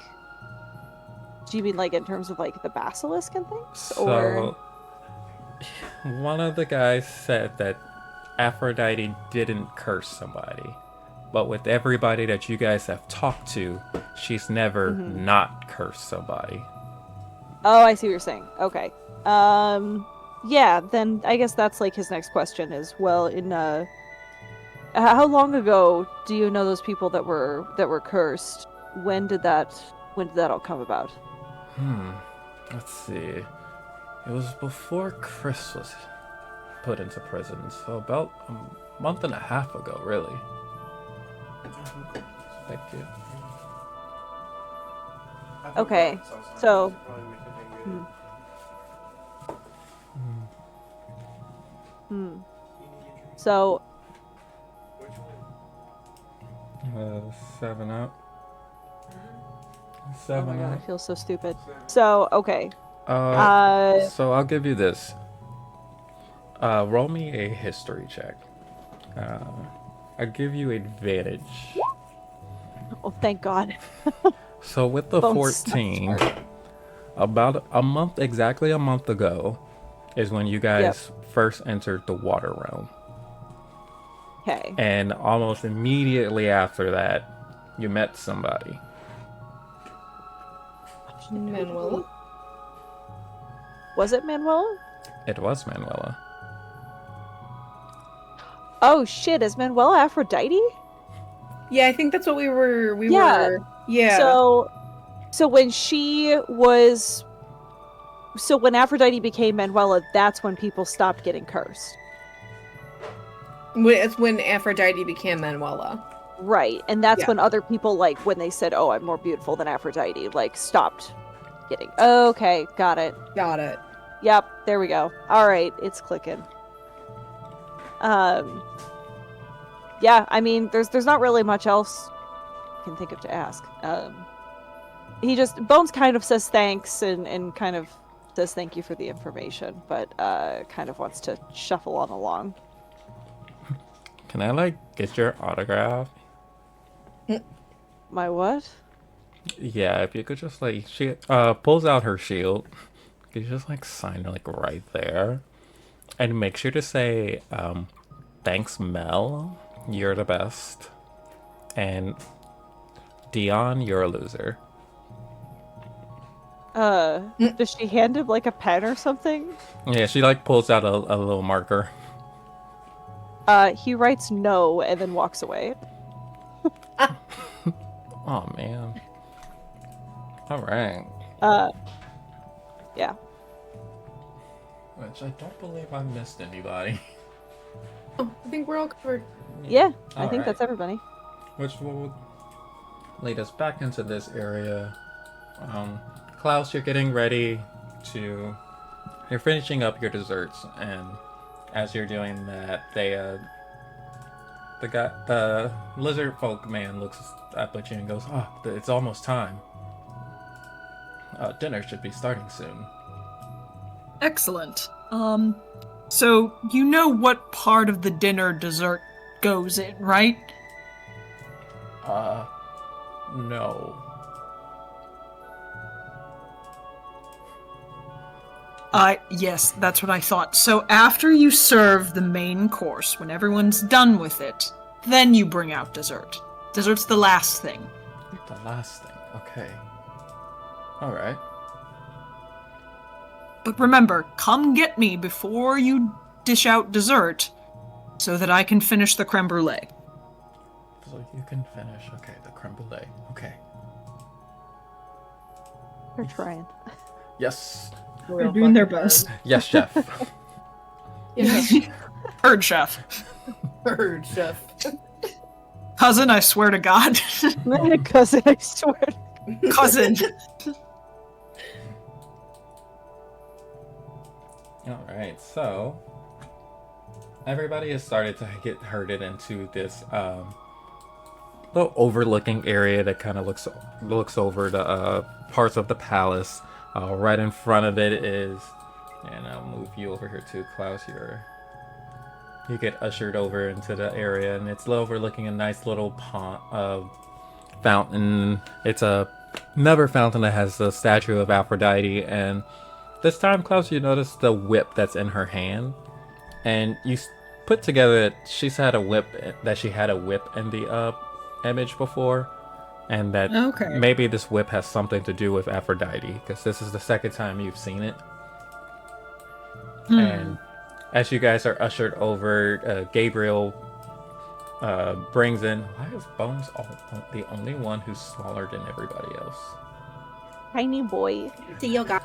do you mean, like, in terms of, like, the basilisk and things? So, one of the guys said that Aphrodite didn't curse somebody. But with everybody that you guys have talked to, she's never not cursed somebody. Oh, I see what you're saying. Okay. Yeah, then I guess that's, like, his next question is, well, in, how long ago do you know those people that were cursed? When did that all come about? Let's see. It was before Chris was put into prison, so about a month and a half ago, really. Thank you. Okay, so... So... 7 up. Oh 7 my god, I up. feel so stupid. So, okay. So I'll give you this. Roll me a history check. I'll give you advantage. Oh, thank God. So with the Bones 14, about exactly a month ago, is when you guys first entered the water realm. Okay. And almost immediately after that, you met somebody. Manuela? Was it Manuela? It was Manuela. Oh shit, is Manuela Aphrodite? Yeah, I think that's what we were. Yeah. Yeah. So when when Aphrodite became Manuela, that's when people stopped getting cursed. It's when Aphrodite became Manuela. Right, and that's Yeah. when other people, like, when they said, oh, I'm more beautiful than Aphrodite, like, stopped getting... Okay, got it. Got it. Yep, there we go. Alright, it's clicking. Yeah, I mean, there's not really much else I can think of to ask. Bones kind of says thanks and kind of says thank you for the information, but kind of wants to shuffle on along. Can I, like, get your autograph? My what? Yeah, if you could just, like, she pulls out her shield. You just, like, sign, like, right there. And make sure to say, thanks, Mel. You're the best. And Dion, you're a loser. Does she hand him, like, a pen or something? Yeah, she, like, pulls out a little marker. He writes no and then walks away. Oh, man. Alright. Yeah. Which I don't believe I missed anybody. Oh, I think we're all covered. Yeah, I think Alright. that's everybody. Which will lead us back into this area. Klaus, you're getting ready to... You're finishing up your desserts, and as you're doing that, the lizard folk man looks up at you and goes, "Oh, it's almost time. Dinner should be starting soon." Excellent. So you know what part of the dinner dessert goes in, right? No. Yes, that's what I thought. So after you serve the main course, when everyone's done with it, then you bring out dessert. Dessert's the last thing. The last thing. Okay. Alright. But remember, come get me before you dish out dessert, so that I can finish the creme brulee. So you can finish. Okay, the creme brulee. Okay. They're trying. Yes. They're doing their best. Yes, Chef. Yes. Heard, chef. Heard, chef. Cousin, I swear to God. Cousin, I swear. Cousin. Alright, so everybody has started to get herded into this little overlooking area that kind of looks over the parts of the palace. Right in front of it is, and I'll move you over here too, Klaus. You get ushered over into the area, and it's overlooking a nice little pond, fountain. It's another fountain that has the statue of Aphrodite, and this time, Klaus, you notice the whip that's in her hand, and you put together that she had a whip in the image before, and that maybe this whip has something to do with Aphrodite, because this is the second time you've seen it. And as you guys are ushered over, Gabriel brings in... Why is Bones the only one who's smaller than everybody else? Tiny boy. See yoga.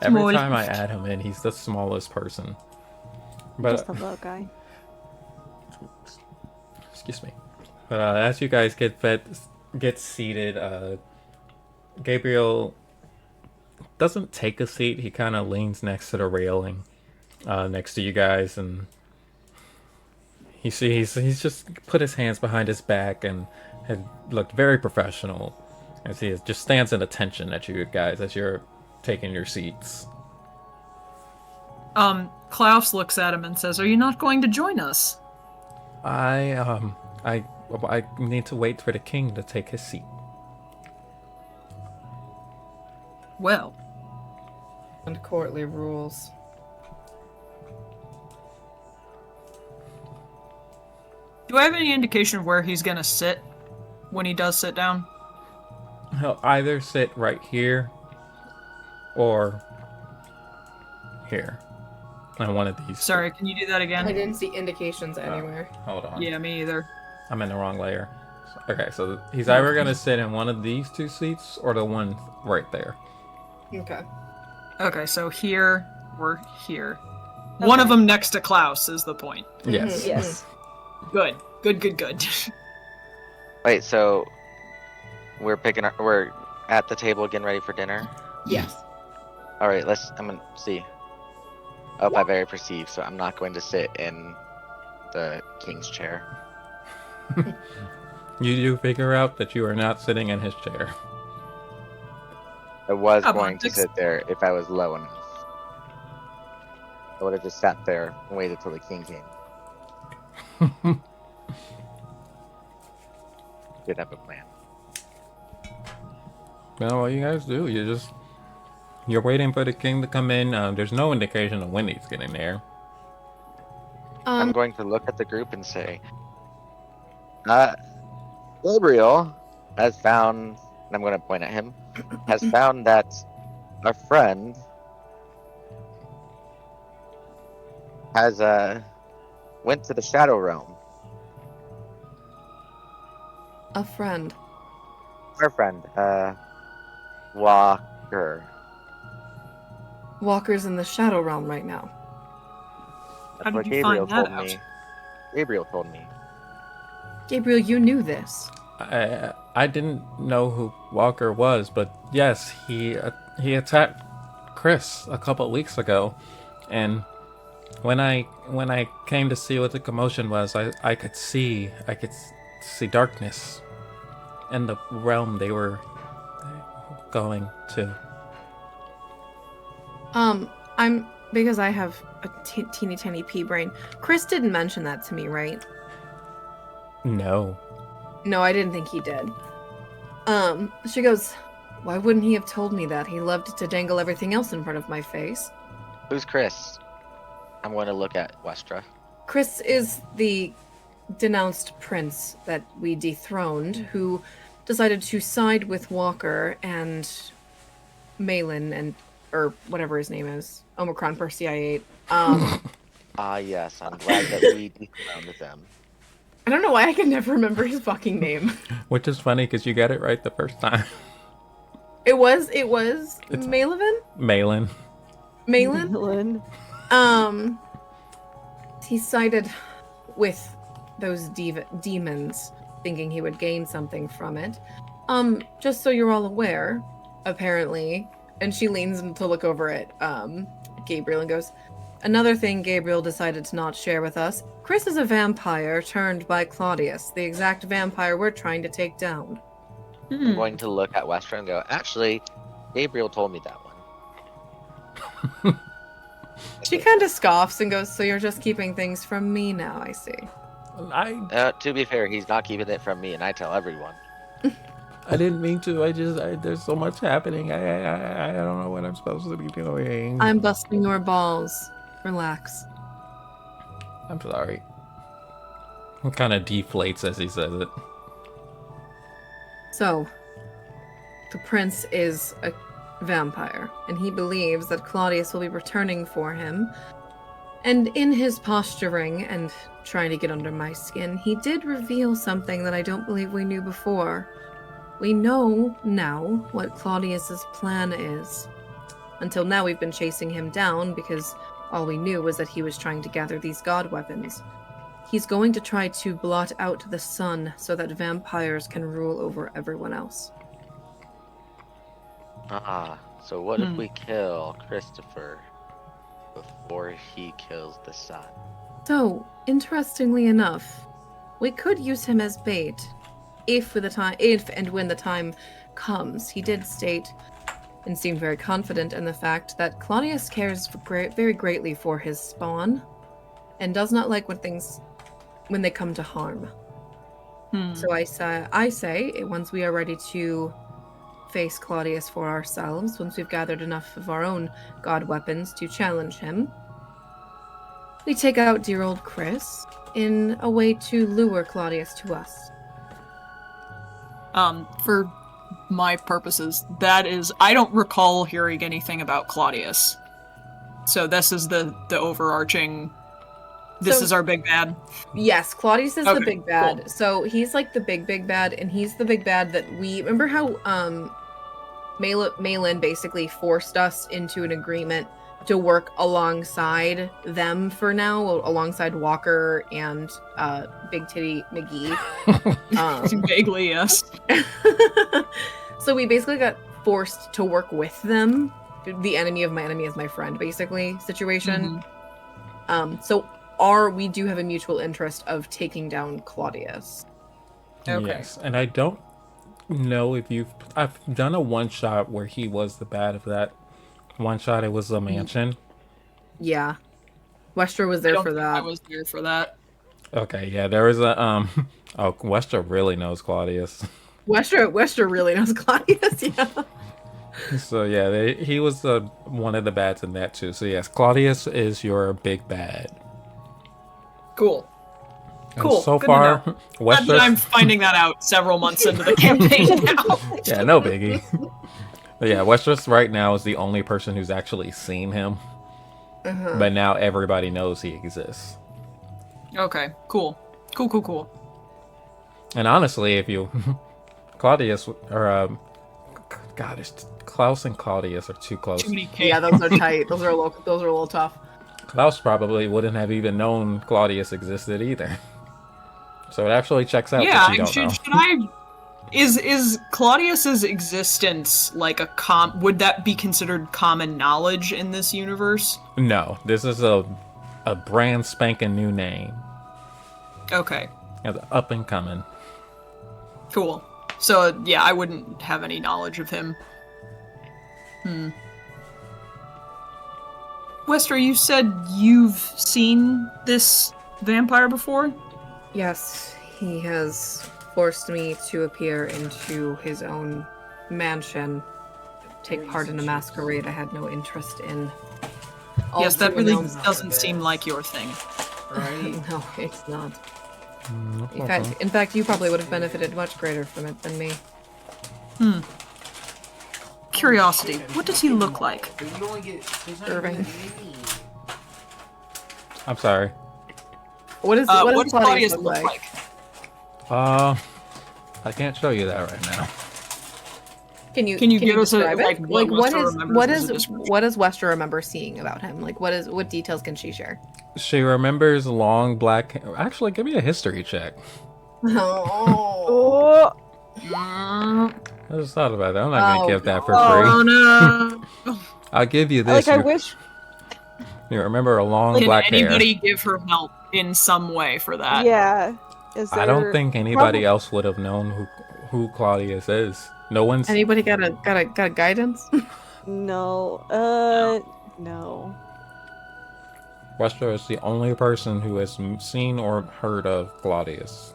Every time I add him in, he's the smallest person. But Just a little guy. excuse me. But as you guys get seated, Gabriel doesn't take a seat. He kind of leans next to the railing, next to you guys, and he's just put his hands behind his back and had looked very professional as he just stands in attention at you guys as you're taking your seats. Klaus looks at him and says, "Are you not going to join us?" I need to wait for the king to take his seat. Well. And courtly rules. Do I have any indication of where he's gonna sit when he does sit down? He'll either sit right here or here on one of these. Sorry, can you do that again? I didn't see indications anywhere. Hold on. Yeah, me either. I'm in the wrong layer. Okay, so he's either going to sit in one of these two seats or the one right there. Okay. Okay, so here, we're here. Okay. One of them next to Klaus is the point. Yes. Yes. Good. Good. Wait, so we're at the table getting ready for dinner? Yes. Alright, I'm gonna see. Oh, I very perceive, so I'm not going to sit in the king's chair. You do figure out that you are not sitting in his chair. I was going to sit there if I was low enough. I would have just sat there and waited till the king came. Did have a plan. Well, what you guys do, you're waiting for the king to come in. There's no indication of when he's getting there. I'm going to look at the group and say, Gabriel has found, and I'm going to point at him, has found that our friend has went to the Shadow Realm. A friend. Our friend, Walker. Walker's in the Shadow Realm right now. That's How what did you Gabriel find that told out? me. Gabriel told me. Gabriel, you knew this. I didn't know who Walker was, but yes, he attacked Chris a couple of weeks ago, and when I came to see what the commotion was, I could see darkness in the realm they were going to. Because I have a teeny tiny pea brain. Chris didn't mention that to me, right? No. No, I didn't think he did. She goes, why wouldn't he have told me that? He loved to dangle everything else in front of my face. Who's Chris? I'm going to look at Westra. Chris is the denounced prince that we dethroned, who decided to side with Walker and Malin and, or whatever his name is, Omicron Percy I-8. Yes, I'm glad that we dethroned them. I don't know why I can never remember his fucking name. Which is funny because you got it right the first time. It was Malin? Malin. Malin? He sided with those demons, thinking he would gain something from it. Just so you're all aware, apparently, and she leans in to look over at Gabriel and goes, another thing Gabriel decided to not share with us, Chris is a vampire turned by Claudius, the exact vampire we're trying to take down. I'm going to look at Westra and go, actually, Gabriel told me that one. She kind of scoffs and goes, so you're just keeping things from me now, I see. To be fair, he's not keeping it from me, and I tell everyone. I didn't mean to. There's so much happening. I don't know what I'm supposed to be doing. I'm busting your balls. Relax. I'm sorry. It kind of deflates as he says it. So, the prince is a vampire, and he believes that Claudius will be returning for him. And in his posturing and trying to get under my skin, he did reveal something that I don't believe we knew before. We know now what Claudius's plan is. Until now, we've been chasing him down because all we knew was that he was trying to gather these god weapons. He's going to try to blot out the sun so that vampires can rule over everyone else. So what if we kill Christopher before he kills the sun? So, interestingly enough, we could use him as bait if and when the time comes. He did state and seemed very confident in the fact that Claudius cares very greatly for his spawn and does not like when they come to harm. So I say, once we are ready to face Claudius for ourselves, once we've gathered enough of our own god weapons to challenge him, we take out dear old Chris in a way to lure Claudius to us. For my purposes, that is, I don't recall hearing anything about Claudius. So this is the overarching, this is our big bad? Yes, Claudius is the big bad. Cool. So he's like the big bad, and he's the big bad that we, remember how Malin basically forced us into an agreement to work alongside them for now, alongside Walker and Big Titty McGee. Vaguely, yes. So we basically got forced to work with them. The enemy of my enemy is my friend, basically, situation. So we do have a mutual interest of taking down Claudius. Okay. Yes, and I don't know if I've done a one-shot where he was the bad of that. One-shot, it was a mansion. Yeah. Westra was there for that. I was there for that. Okay, yeah, there was a, Westra really knows Claudius. Westra really knows Claudius, yeah. So yeah, he was one of the bads in that too. So yes, Claudius is your big bad. Cool. And Cool. so Good far, to know. Westra. I'm finding that out several months into the campaign now. Yeah, no biggie. But yeah, Westeros right now is the only person who's actually seen him. But now everybody knows he exists. Okay, cool. Cool. And honestly, if you Claudius or Klaus and Claudius are too close. Too many K. Yeah, those are tight. Those are a little tough. Klaus probably wouldn't have even known Claudius existed either. So it actually checks out that you don't know. Should I? Is Claudius's existence like would that be considered common knowledge in this universe? No, this is a brand spanking new name. Okay. It's up and coming. Cool. So yeah, I wouldn't have any knowledge of him. Westra, you said you've seen this vampire before? Yes, He has forced me to appear into his own mansion, take part in a masquerade I had no interest in. Yes, that really All doesn't seem like your thing. right? No, it's not. In fact, you probably would have benefited much greater from it than me. Curiosity, what does he look like? Irving. I'm sorry. What does Claudius look like? I can't show you that right now. Can you give us a describe it? like what does Westra remember seeing about him? Like what details can she share? She remembers long black hair. Actually, give me a history check. Oh. I just thought about that. I'm not gonna give that for free. Oh no! I'll give you this. I wish. You remember a long Can black hair. anybody give her help in some way for that? Yeah. I don't think anybody else would have known who Claudius is. No one's. Anybody got a guidance? No. No. Westra is the only person who has seen or heard of Claudius.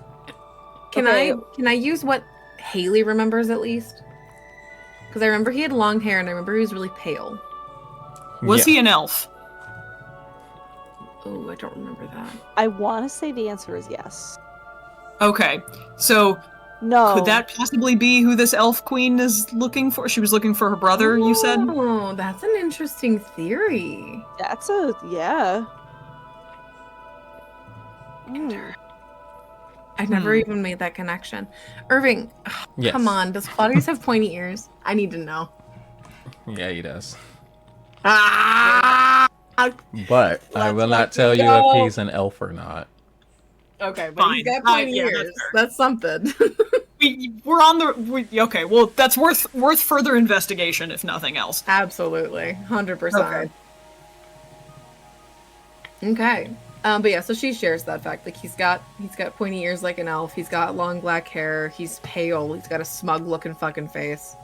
Can I use what Haley remembers at least? Because I remember he had long hair and I remember he was really pale. Was he an elf? Oh, I don't remember that. I want to say the answer is yes. Okay, so No. could that possibly be who this elf queen is looking for? She was looking for her brother, you said? Oh, that's an interesting theory. That's a yeah. I never even made that connection. Irving, Yes. come on. Does Claudius have pointy ears? I need to know. Yeah, he does. Ah! But I will not tell you if he's an elf or not. Okay, but Fine. he's got pointy Yeah, ears. that's fair. That's something. We're on the... okay, well, that's worth further investigation, if nothing else. Absolutely. 100%. Okay. But yeah, so she shares that fact. Like he's got pointy ears like an elf. He's got long black hair. He's pale. He's got a smug looking fucking face.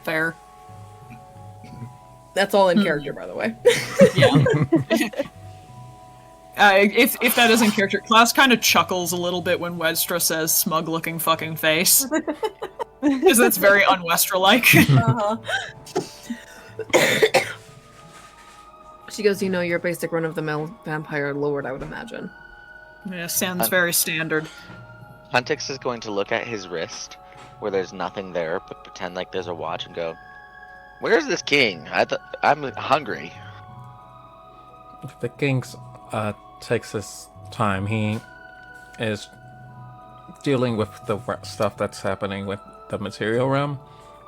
Fair. That's all in character, by the way. Yeah. If that isn't character, Klaus kind of chuckles a little bit when Westra says "smug looking fucking face," because that's very un-Westra-like. Uh-huh. She goes, you know, you're a basic run-of-the-mill vampire lord, I would imagine. Yeah, sounds very standard. Huntix is going to look at his wrist, where there's nothing there, but pretend like there's a watch and go, "Where's this king? I'm hungry." The king's takes his time. He is dealing with the stuff that's happening with the material realm,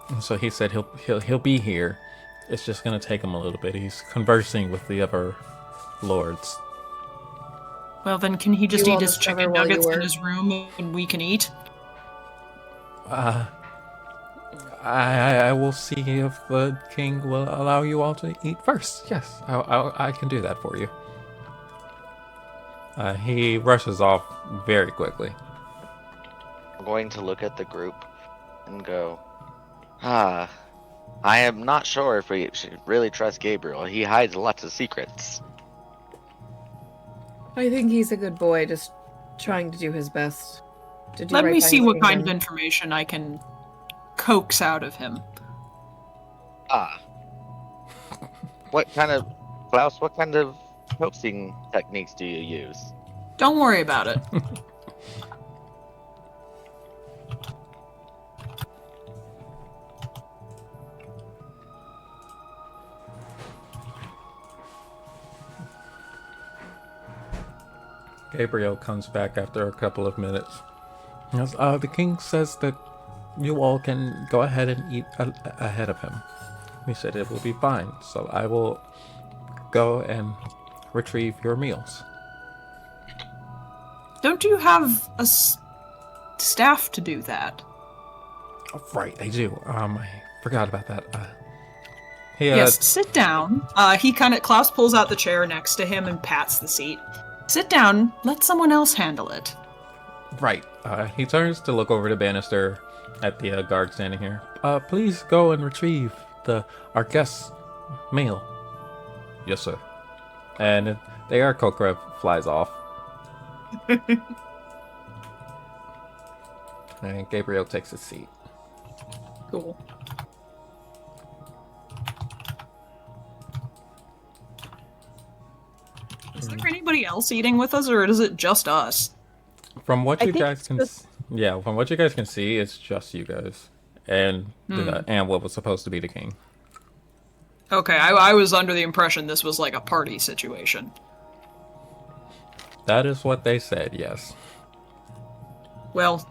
and so he said he'll be here. It's just gonna take him a little bit. He's conversing with the other lords. Well, then can he just You eat all his discover chicken while you nuggets in work. his room and we can eat? I will see if the king will allow you all to eat first. Yes, I can do that for you. He rushes off very quickly. I'm going to look at the group and go, I am not sure if we should really trust Gabriel. He hides lots of secrets. I think he's a good boy, just trying to do his best. To do Let right me by see his what kind of kingdom. information I can coax out of him. What kind of, Klaus, what kind of coaxing techniques do you use? Don't worry about it. Gabriel comes back after a couple of minutes. He goes, the king says that you all can go ahead and eat ahead of him. He said it will be fine, so I will go and retrieve your meals. Don't you have a staff to do that? Oh, right, I do. I forgot about that. Yes, sit down. Klaus pulls out the chair next to him and pats the seat. Sit down, let someone else handle it. Right. He turns to look over to Bannister at the guard standing here. Please go and retrieve our guest's meal. Yes, sir. And the Aarakocra flies off. And Gabriel takes his seat. Cool. Is there anybody else eating with us, or is it just us? From what I you think guys it's can, just- yeah, from what you guys can see, it's just you guys, and and what was supposed to be the king. Okay, I was under the impression this was like a party situation. That is what they said. Yes. Well,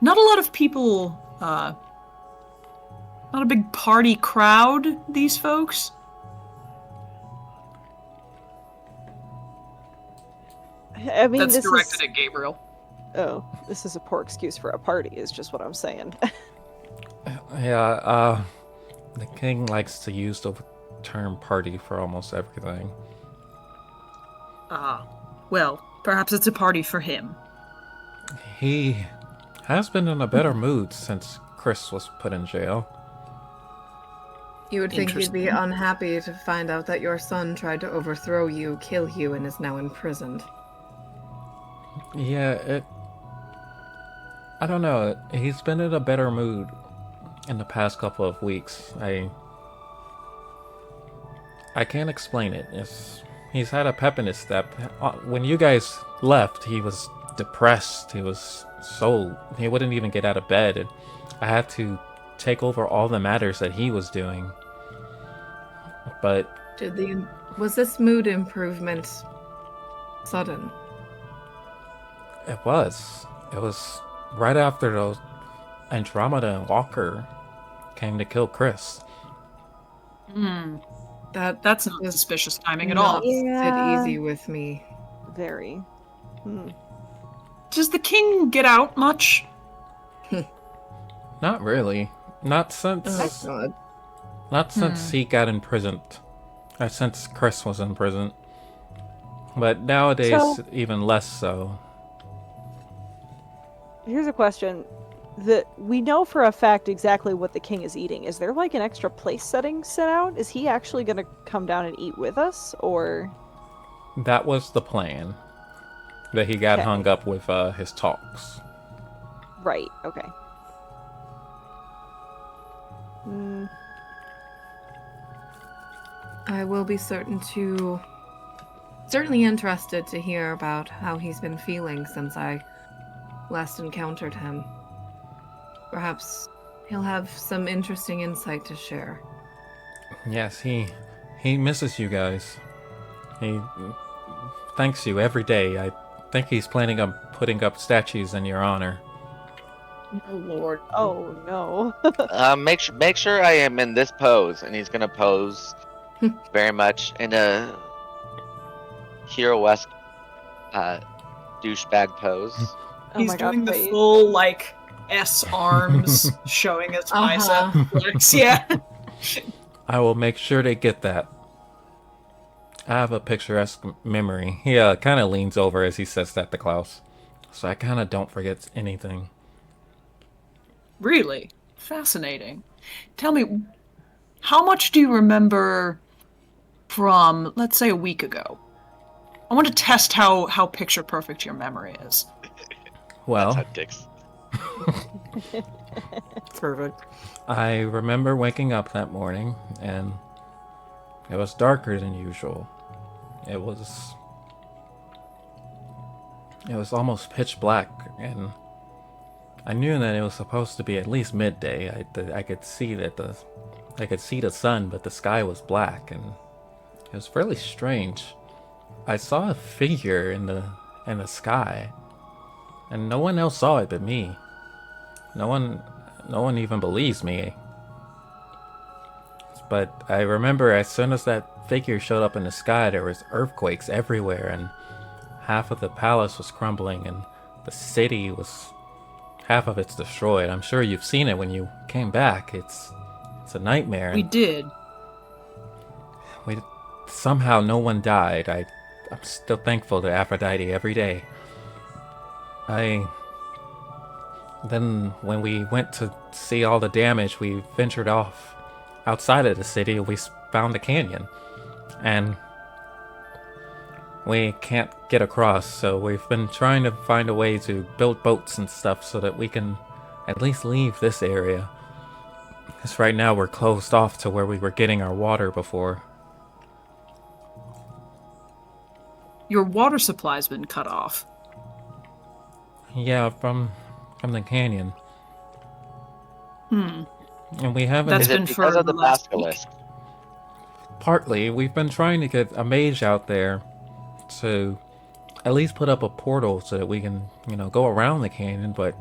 not a lot of people, not a big party crowd, these folks. I mean, That's this directed is... at Gabriel. Oh, this is a poor excuse for a party, is just what I'm saying. Yeah. The king likes to use the term party for almost everything. Well, perhaps it's a party for him. He has been in a better mood since Chris was put in jail. You would think you'd be Interesting. unhappy to find out that your son tried to overthrow you, kill you, and is now imprisoned. Yeah, I don't know. He's been in a better mood in the past couple of weeks. I can't explain it. He's had a pep in his step. When you guys left, he was depressed. He wouldn't even get out of bed. And I had to take over all the matters that he was doing. But Was this mood improvement sudden? it was right after those Andromeda and Walker came to kill Chris. That's not suspicious timing at Not all. Yeah. sit easy with me. Very. Does the king get out much? Not really. Not since Oh, God. Not since he got imprisoned. Or since Chris was in prison. But nowadays, even less so. Here's a question. We know for a fact exactly what the king is eating. Is there like an extra place setting set out? Is he actually going to come down and eat with us, or? That was the plan. That he got Okay. hung up with his talks. Right. Okay. I will be certainly interested to hear about how he's been feeling since I last encountered him. Perhaps he'll have some interesting insight to share. Yes, he misses you guys. He thanks you every day. I think he's planning on putting up statues in your honor. Oh, Lord. Oh no. Make sure I am in this pose, and he's gonna pose very much in a hero-esque douchebag pose. Oh He's my God, doing the please. full, like, S arms, showing his bicep flex. Yeah. I will make sure they get that. I have a picturesque memory. He kind of leans over as he says that to Klaus. So I kind of don't forget anything. Really? Fascinating. Tell me, how much do you remember from, let's say, a week ago? I want to test how picture perfect your memory is. Well, That's how dicks. Perfect. I remember waking up that morning and it was darker than usual. It was almost pitch black, and I knew that it was supposed to be at least midday. I could see the sun, but the sky was black, and it was really strange. I saw a figure in the sky, and no one else saw it but me. No one even believes me. But I remember as soon as that figure showed up in the sky, there was earthquakes everywhere, and half of the palace was crumbling, and the city was half of it's destroyed. I'm sure you've seen it when you came back. It's a nightmare. We did. Somehow no one died. I'm still thankful to Aphrodite every day. Then when we went to see all the damage, we ventured off outside of the city. We found a canyon, and we can't get across, so we've been trying to find a way to build boats and stuff so that we can at least leave this area. Because right now we're closed off to where we were getting our water before. Your water supply's been cut off. Yeah, from the canyon. And we haven't... That's Is it been because for of the the last basilisk? Partly, we've been trying to get a mage out there to at least put up a portal so that we can, go around the canyon, but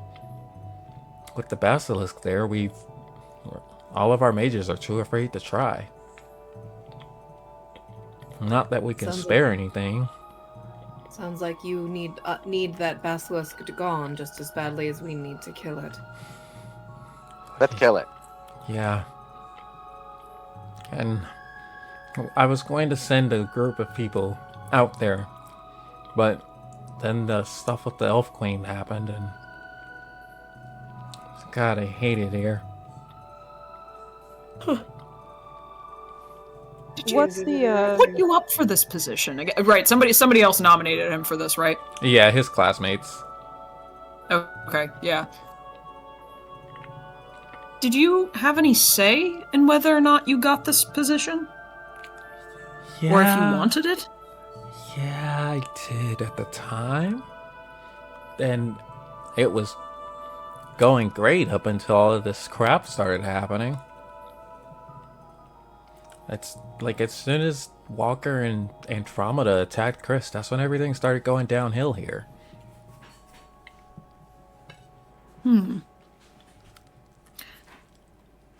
with the basilisk there, all of our mages are too afraid to try. Not that we can spare anything. Sounds like you need that basilisk to gone just as badly as we need to kill it. Let's kill it. Yeah. And I was going to send a group of people out there, but then the stuff with the Elf Queen happened, and God, I hate it here. What's the Put you up for this position? Right, somebody else nominated him for this, right? Yeah, his classmates. Okay, yeah. Did you have any say in whether or not you got this position? Yeah. Or if you wanted it? Yeah, I did at the time. And it was going great up until all of this crap started happening. It's like as soon as Walker and Andromeda attacked Chris, that's when everything started going downhill here.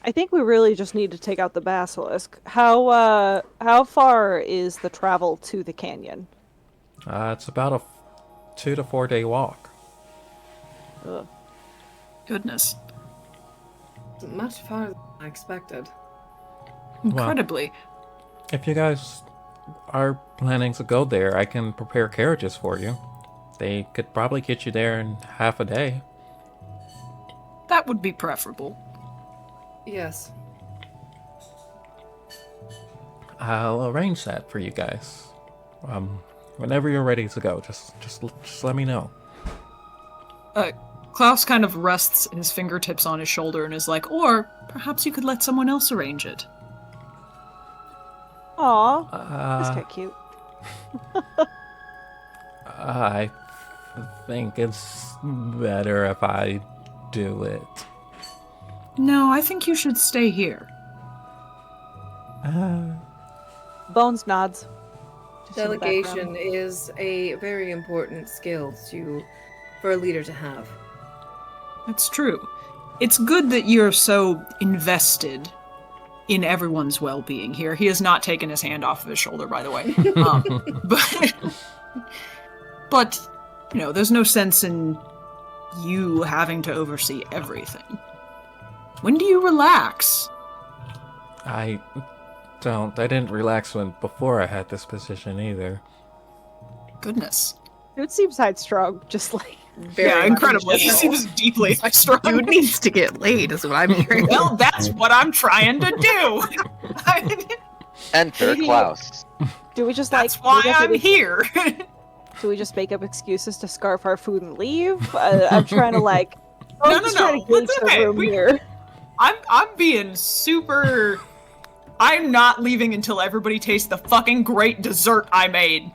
I think we really just need to take out the basilisk. How far is the travel to the canyon? It's about a 2 to 4 day walk. Ugh. Goodness. Much farther than I expected. Incredibly. If you guys are planning to go there, I can prepare carriages for you. They could probably get you there in half a day. That would be preferable. Yes. I'll arrange that for you guys. Whenever you're ready to go, just let me know. Klaus kind of rests his fingertips on his shoulder and is like, or perhaps you could let someone else arrange it. Aw, that's kind of cute. I think it's better if I do it. No, I think you should stay here. Bones nods. Just in the Delegation background. is a very important skill for a leader to have. That's true. It's good that you're so invested in everyone's well-being here. He has not taken his hand off of his shoulder, by the way. But, there's no sense in you having to oversee everything. When do you relax? I didn't relax before I had this position either. Goodness. Dude seems strong, just like... Very incredibly. He much so. seems deeply strong. Dude needs to get laid, is what I'm hearing. Well, that's what I'm trying to do. Enter Maybe- Klaus. Do we just That's like... why we I'm here. Do we just make up excuses to scarf our food and leave? I'm trying to No. trying to gauge It's the okay. room here. I'm being super. I'm not leaving until everybody tastes the fucking great dessert I made.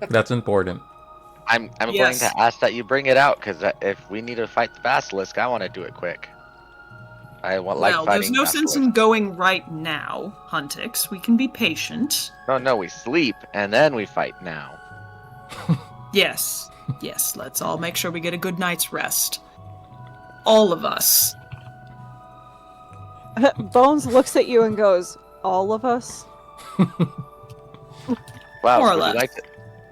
That's important. I'm going Yes. to ask that you bring it out, because if we need to fight the basilisk, I want to do it quick. Well, fighting there's no sense basilisk. in going right now, Huntix. We can be patient. No, we sleep, and then we fight now. Yes, let's all make sure we get a good night's rest. All of us. Bones looks at you and goes, "All of us?" Klaus, More or would less. you like to...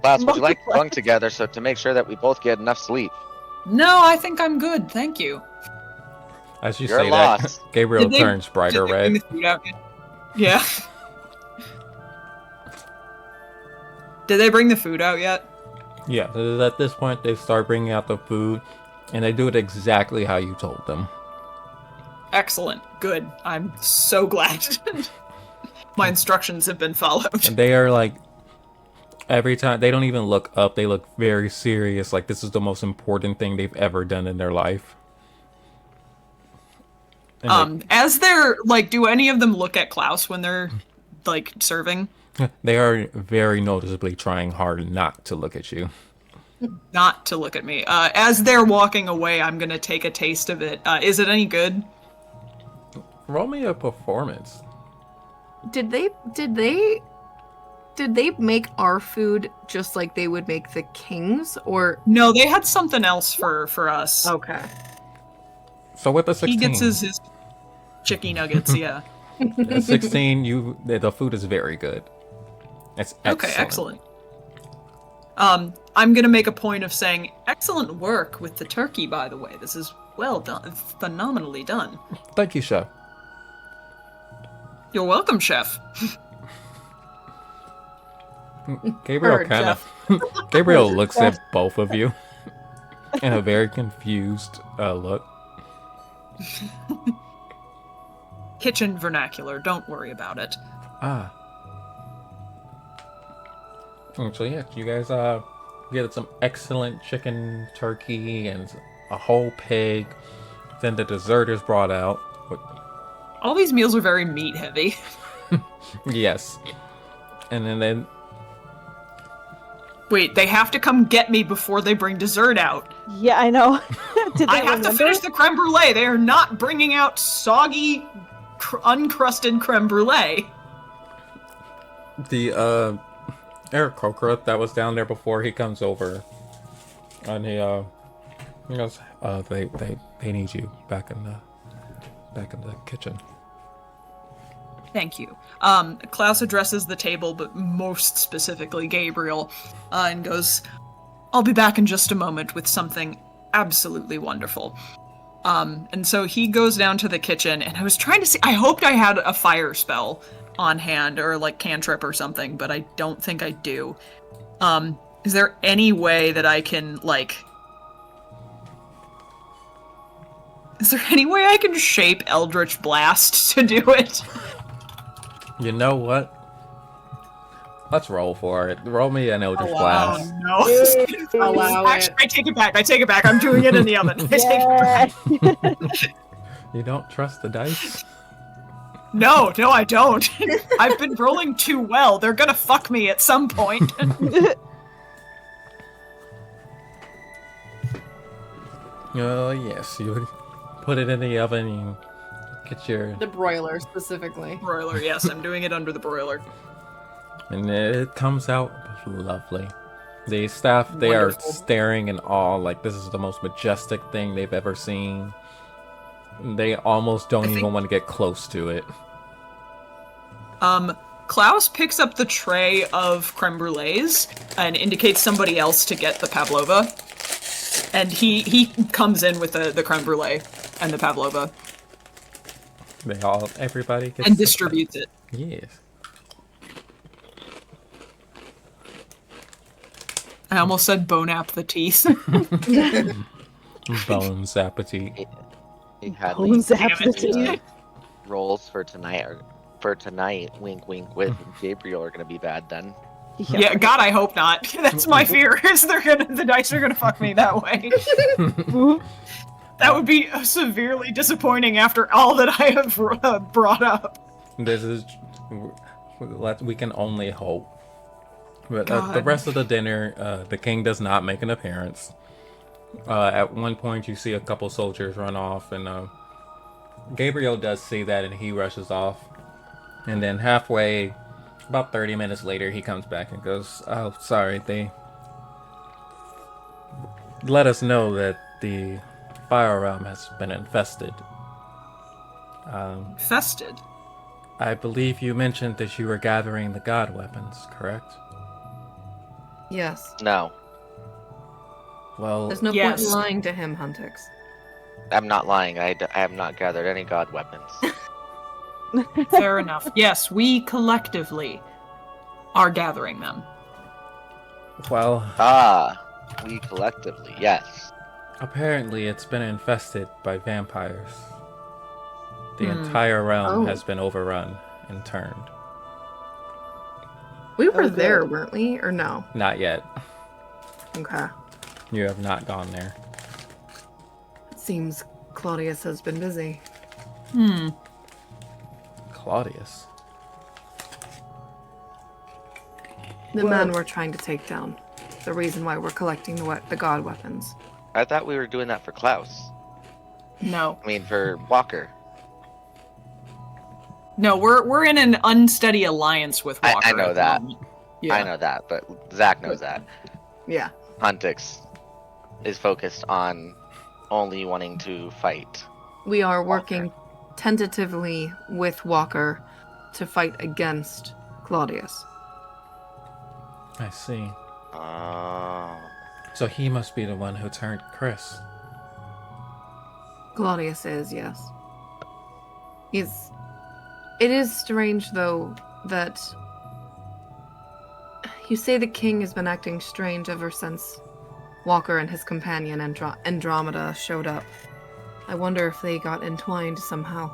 Klaus, would you like to bunk together to make sure that we both get enough sleep? No, I think I'm good, thank you. As you You're say lost. that, Gabriel Did they- turns brighter Did they bring red. the food out yet? Yeah. Did they bring the food out yet? Yeah, at this point they start bringing out the food, and they do it exactly how you told them. Excellent. Good. I'm so glad. My instructions have been followed. And they are like, every time, they don't even look up, they look very serious, like this is the most important thing they've ever done in their life. As they're like, do any of them look at Klaus when they're like serving? They are very noticeably trying hard not to look at you. Not to look at me. As they're walking away, I'm gonna take a taste of it. Is it any good? Roll me a performance. Did they make our food just like they would make the king's, or No, they had something else for us. okay? So with the 16, He gets his chicky nuggets. Yeah. 16, the food is very good. It's excellent. Okay, excellent. I'm gonna make a point of saying, excellent work with the turkey, by the way. This is well done, phenomenally done. Thank you, chef. You're welcome, chef. Gabriel Heard, kind of Gabriel looks at both of you in a very confused look. Kitchen vernacular, don't worry about it. Ah. So yeah, you guys get some excellent chicken, turkey, and a whole pig. Then the dessert is brought out. All these meals are very meat heavy. Yes. And then Wait, they have to come get me before they bring dessert out. Yeah, I know. Did they I have to remember? finish the creme brulee. They are not bringing out soggy, uncrusted creme brulee. the Eric Kokra that was down there before he comes over, and he goes, they need you back in the kitchen. Thank you. Klaus addresses the table, but most specifically Gabriel, and goes, I'll be back in just a moment with something absolutely wonderful. And so he goes down to the kitchen, and I was trying to see, I hoped I had a fire spell on hand, or like cantrip or something, but I don't think I do. Is there any way that I can, like... Is there any way I can shape Eldritch Blast to do it? You know what? Let's roll for it. Roll me an Eldritch Oh, Blast. no. Allow Actually, it. I take it back. I'm doing it in the oven. I take it back. You don't trust the dice? No, I don't. I've been rolling too well. They're gonna fuck me at some point. Oh, yes. You put it in the oven and get your... The broiler specifically. Broiler, yes, I'm doing it under the broiler. And it comes out lovely. The staff, they Wonderful. are staring in awe, like this is the most majestic thing they've ever seen. They almost don't even want to get close to it. Klaus picks up the tray of creme brulees and indicates somebody else to get the pavlova. And he comes in with the creme brulee and the pavlova. Everybody gets And distributes it. Yes. I almost said bone appetit. Bones appetite. He had Bones these appetite. rolls for tonight. Wink, wink. With Gabriel are gonna be bad then. Yeah, God, I hope not. That's my fear. Is the dice are gonna fuck me that way. That would be severely disappointing after all that I have brought up. This is... We can only hope. But the God. rest of the dinner, the king does not make an appearance. At one point, you see a couple soldiers run off, and Gabriel does see that, and he rushes off. And then halfway, about 30 minutes later, he comes back and goes, "Oh, sorry, they let us know that the fire realm has been infested. Infested? I believe you mentioned that you were gathering the god weapons, correct?" Yes. No, Well, There's no point Yes. in lying to him, Huntix. I'm not lying. I have not gathered any god weapons. Fair enough. Yes, we collectively are gathering them. well, We collectively, yes. apparently it's been infested by vampires. The entire realm Oh. has been overrun and turned. We were Oh, there, good. weren't we? Or no? Not yet. Okay. You have not gone there. It seems Claudius has been busy. Claudius. The man we're trying to take down. The reason why we're collecting the god weapons. I thought we were doing that for Klaus. No. I mean, for Walker. No, we're in an unsteady alliance with Walker. I know at the that. moment. Yeah. I know that, but Zach knows that. Yeah. Huntix is focused on only wanting to fight. We are working tentatively with Walker to fight against Claudius. I see. Oh. So he must be the one who turned Chris. Claudius is, yes. It is strange, though, that you say the king has been acting strange ever since Walker and his companion Andromeda showed up. I wonder if they got entwined somehow.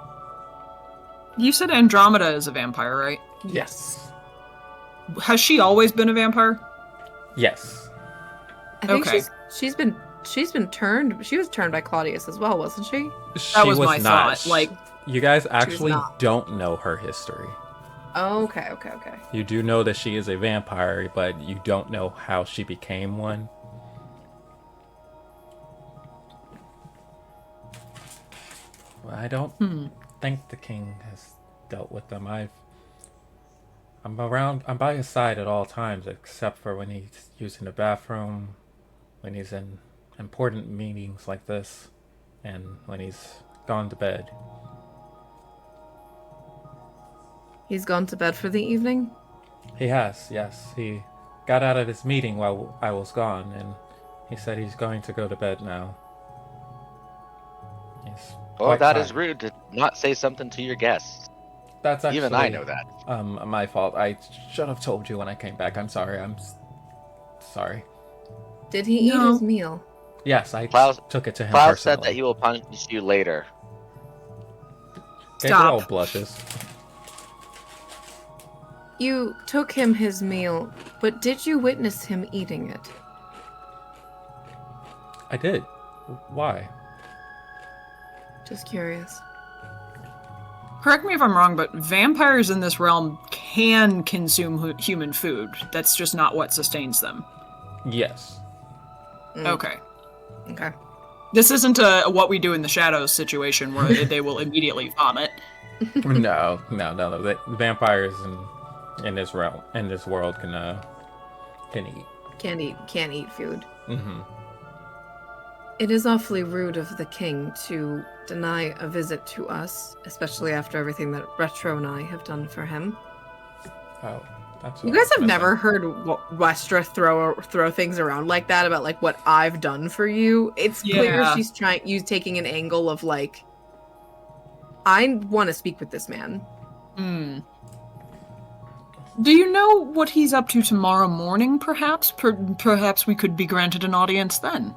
You said Andromeda is a vampire, right? Yes. Has she always been a vampire? Yes. I think Okay. she's been turned. She was turned by Claudius as well, wasn't she? That was my not. thought, like- you guys actually not. don't know her history. Oh, okay. You do know that she is a vampire, but you don't know how she became one. Well, I don't think the king has dealt with them. I'm by his side at all times, except for when he's using the bathroom, when he's in important meetings like this, and when he's gone to bed. He's gone to bed for the evening? He has, yes. He got out of his meeting while I was gone, and he said he's going to go to bed now. He's Well, quite that is tired. rude to not say something to your guests. That's actually Even I know that. my fault. I should have told you when I came back. I'm sorry. Sorry. Did he eat his meal? Yes, I Klaus- took it to him Klaus personally. said that he will punish you later. Gabriel Stop. blushes. You took him his meal, but did you witness him eating it? I did. Why? Just curious. Correct me if I'm wrong, but vampires in this realm can consume human food. That's just not what sustains them. Yes. Okay. Okay. This isn't a what we do in the shadows situation where they will immediately vomit. No. The vampires in this realm, in this world, can eat. Can't eat food. Mm-hmm. It is awfully rude of the king to deny a visit to us, especially after everything that Retro and I have done for him. Oh, that's. You guys have never heard Westra throw things around like that about like what I've done for you. It's clear Yeah. she's taking an angle of like, I want to speak with this man. Hmm. Do you know what he's up to tomorrow morning, perhaps? Perhaps we could be granted an audience then.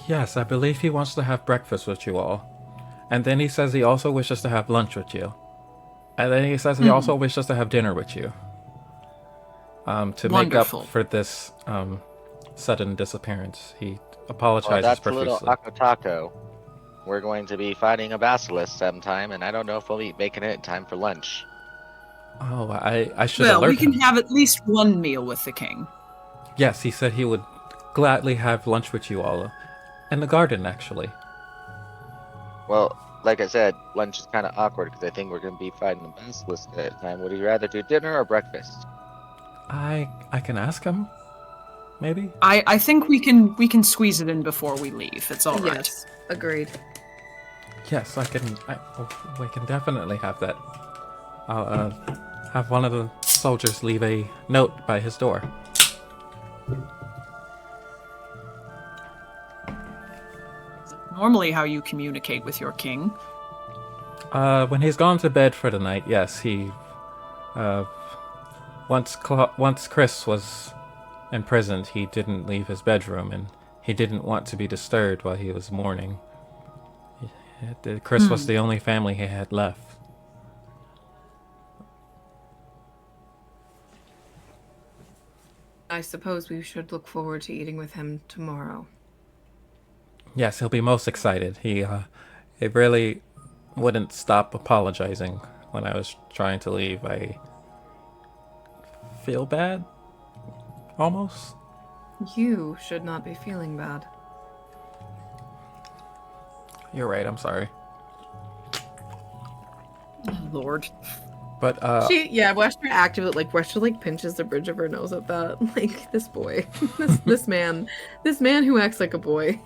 Yes, I believe he wants to have breakfast with you all. And then he says he also wishes to have lunch with you. And then he says he also wishes to have dinner with you. To Wonderful. make up for this sudden disappearance. He Well, apologizes that's a profusely. little Akotako. We're going to be fighting a basilisk sometime, and I don't know if we'll be making it in time for lunch. Oh, I should Well, alert we can him. have at least one meal with the king. Yes, he said he would gladly have lunch with you all. In the garden, actually. Well, like I said, lunch is kind of awkward because I think we're going to be fighting a basilisk at that time. Would you rather do dinner or breakfast? I can ask him. Maybe? I think we can squeeze it in before we leave. It's all right. Yes, agreed. Yes, we can definitely have that. I'll have one of the soldiers leave a note by his door. Normally how you communicate with your king. When he's gone to bed for the night, yes, he. Once Chris was imprisoned, he didn't leave his bedroom, and he didn't want to be disturbed while he was mourning. Chris was the only family he had left. I suppose we should look forward to eating with him tomorrow. Yes, he'll be most excited. He really wouldn't stop apologizing when I was trying to leave. I feel bad, almost. You should not be feeling bad. You're right, I'm sorry. Oh, Lord. But, Westra pinches the bridge of her nose at that. Like, this boy. this man who acts like a boy.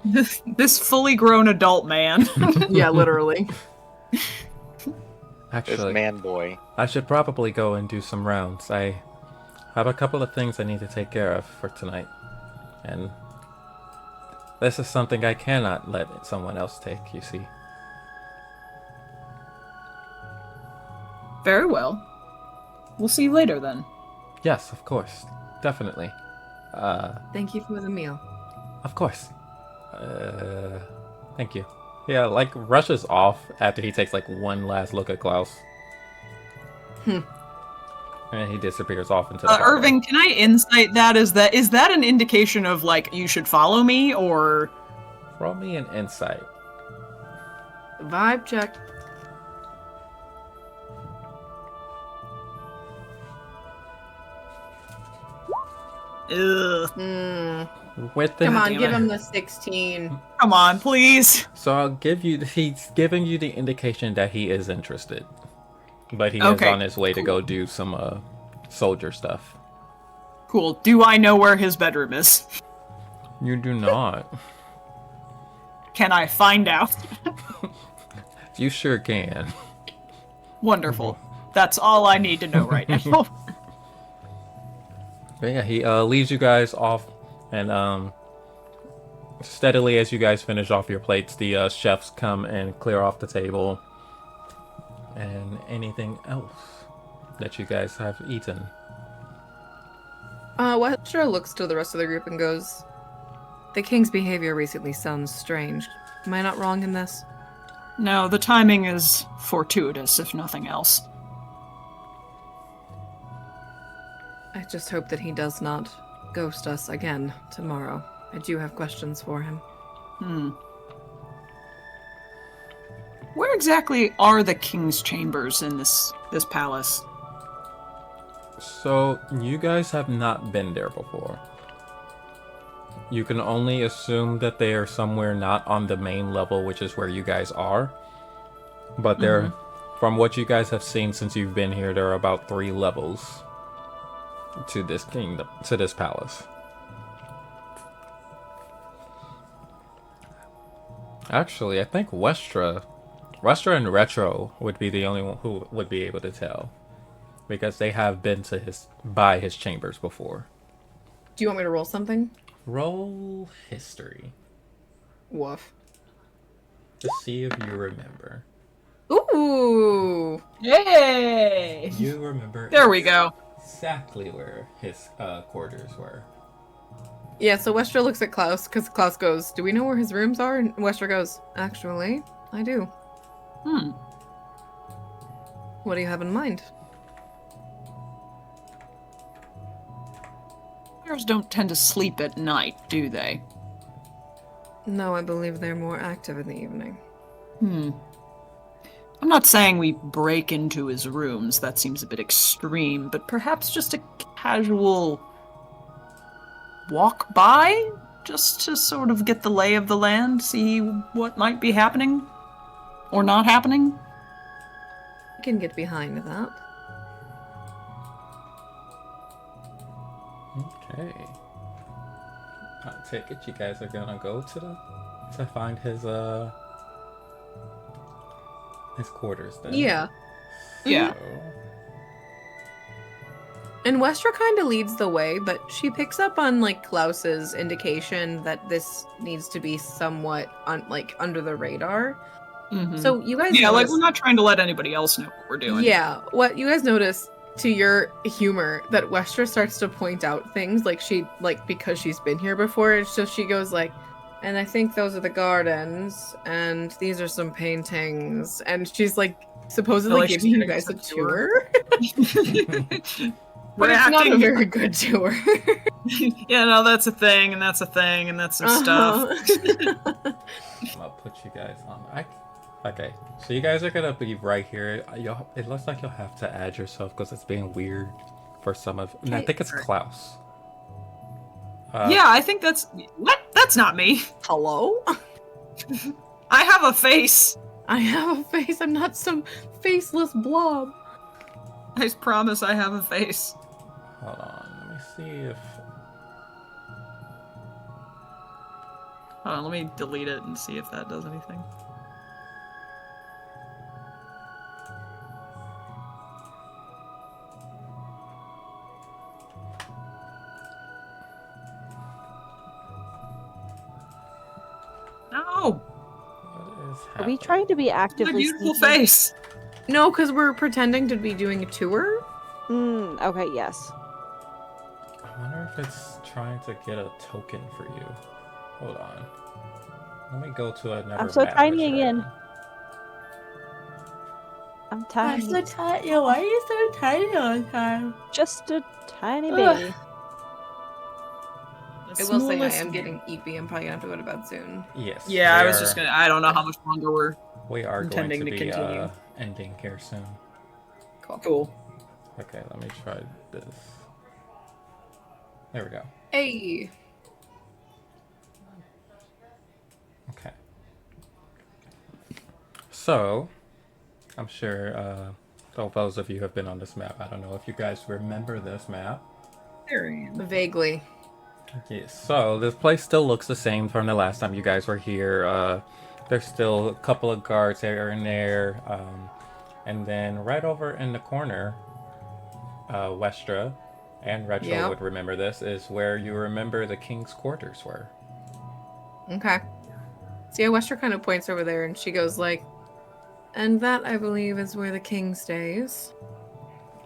This fully grown adult man. Yeah, literally. actually, This man boy. I should probably go and do some rounds. I have a couple of things I need to take care of for tonight. And this is something I cannot let someone else take, you see. Very well. We'll see you later then. Yes, of course. Definitely. Thank you for the meal. Of course. Thank you. Yeah, like, rushes off after he takes, like, one last look at Klaus. And he disappears off into the hallway. Irving, can I insight that? Is that an indication of, like, you should follow me, or... Roll me an insight. Vibe check. Ugh. With the, Come on, damn give it. him the 16. Come on, please. So I'll give you. He's giving you the indication that he is interested, but he is Okay, on his way to go do some soldier stuff. Cool. Do I know where his bedroom is? You do not. Can I find out? You sure can. Wonderful. That's all I need to know right now. But yeah, he leaves you guys off, and steadily as you guys finish off your plates, the chefs come and clear off the table. And anything else that you guys have eaten? Westra looks to the rest of the group and goes, "The king's behavior recently sounds strange. Am I not wrong in this?" No, the timing is fortuitous, if nothing else. I just hope that he does not ghost us again tomorrow. I do have questions for him. Where exactly are the king's chambers in this palace? So, you guys have not been there before. You can only assume that they are somewhere not on the main level, which is where you guys are. But they're, from what you guys have seen since you've been here, there are about 3 levels to this kingdom, to this palace. Actually, I think Westra and Retro would be the only one who would be able to tell, because they have been to his chambers before. Do you want me to roll something? Roll history Woof. to see if you remember. Ooh! Yay! You remember. There we go. Exactly where his quarters were. Yeah, so Westra looks at Klaus, because Klaus goes, "Do we know where his rooms are?" And Westra goes, "Actually, I do." What do you have in mind? Bears don't tend to sleep at night, do they? No, I believe they're more active in the evening. I'm not saying we break into his rooms, that seems a bit extreme, but perhaps just a casual walk by? Just to sort of get the lay of the land, see what might be happening? Or not happening? I can get behind that. Okay. I take it you guys are gonna go to find his quarters then. Yeah. Yeah. So, And Westra kind of leads the way, but she picks up on, like, Klaus's indication that this needs to be somewhat, under the radar. So you guys Yeah, like, notice- we're not trying to let anybody else know what we're doing. Yeah, what you guys notice, to your humor, that Westra starts to point out things, because she's been here before, so she goes like, "And I think those are the gardens, and these are some paintings," and she's like, supposedly Like she's giving you giving guys us a a tour. We're But it's not a acting- very good tour. Yeah, no, that's a thing, and that's a thing, and that's some stuff. Uh-huh. I'll put you guys on. Okay, so you guys are gonna be right here. It looks like you'll have to add yourself because it's being weird for some of. And I think it's Klaus. Yeah, I think that's... What? That's not me. Hello? I have a face. I have a face. I'm not some faceless blob. I promise I have a face. Hold on, let me see if... Hold on, let me delete it and see if that does anything. No! What is Are we happening? trying to be My actively beautiful sneaky? face! No, because we're pretending to be doing a tour. Okay, yes. I wonder if it's trying to get a token for you. Hold on. Let me go to another I'm so map tiny that you're again. in. I'm tiny. tiny. Why are you so tiny all the time? Just a tiny Ugh. baby. I will say I am getting eepy. I'm probably gonna have to go to bed soon. Yes. Yeah, I was just gonna... I don't know how much longer we're... We are going intending to to be continue. ending here soon. Cool. Okay, let me try this. There we go. Hey. Okay. So, I'm sure those of you who have been on this map, I don't know if you guys remember this map. Vaguely. Yes, so this place still looks the same from the last time you guys were here. There's still a couple of guards here and there. And then right over in the corner, Westra and Retro would remember this, is where you remember the king's quarters were. Okay. See, yeah, Westra kind of points over there and she goes like, and that, I believe, is where the king stays.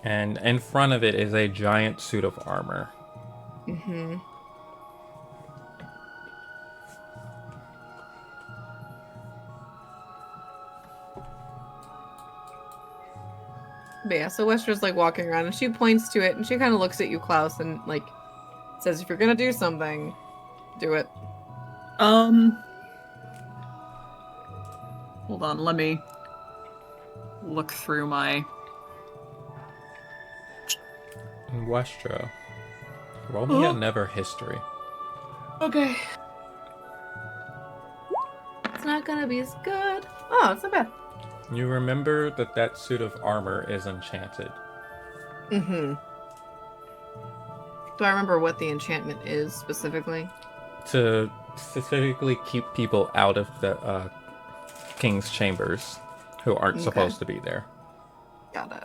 And in front of it is a giant suit of armor. Mm-hmm. But yeah, so Westra's like walking around and she points to it and she kind of looks at you, Klaus, and like says, if you're gonna do something, do it. Hold on, let me look through my... And Westra, roll me a never history. Okay. It's not gonna be as good. Oh, it's not bad. You remember that that suit of armor is enchanted. Mm-hmm. Do I remember what the enchantment is specifically? To specifically keep people out of the king's chambers who aren't supposed to be there. Got it.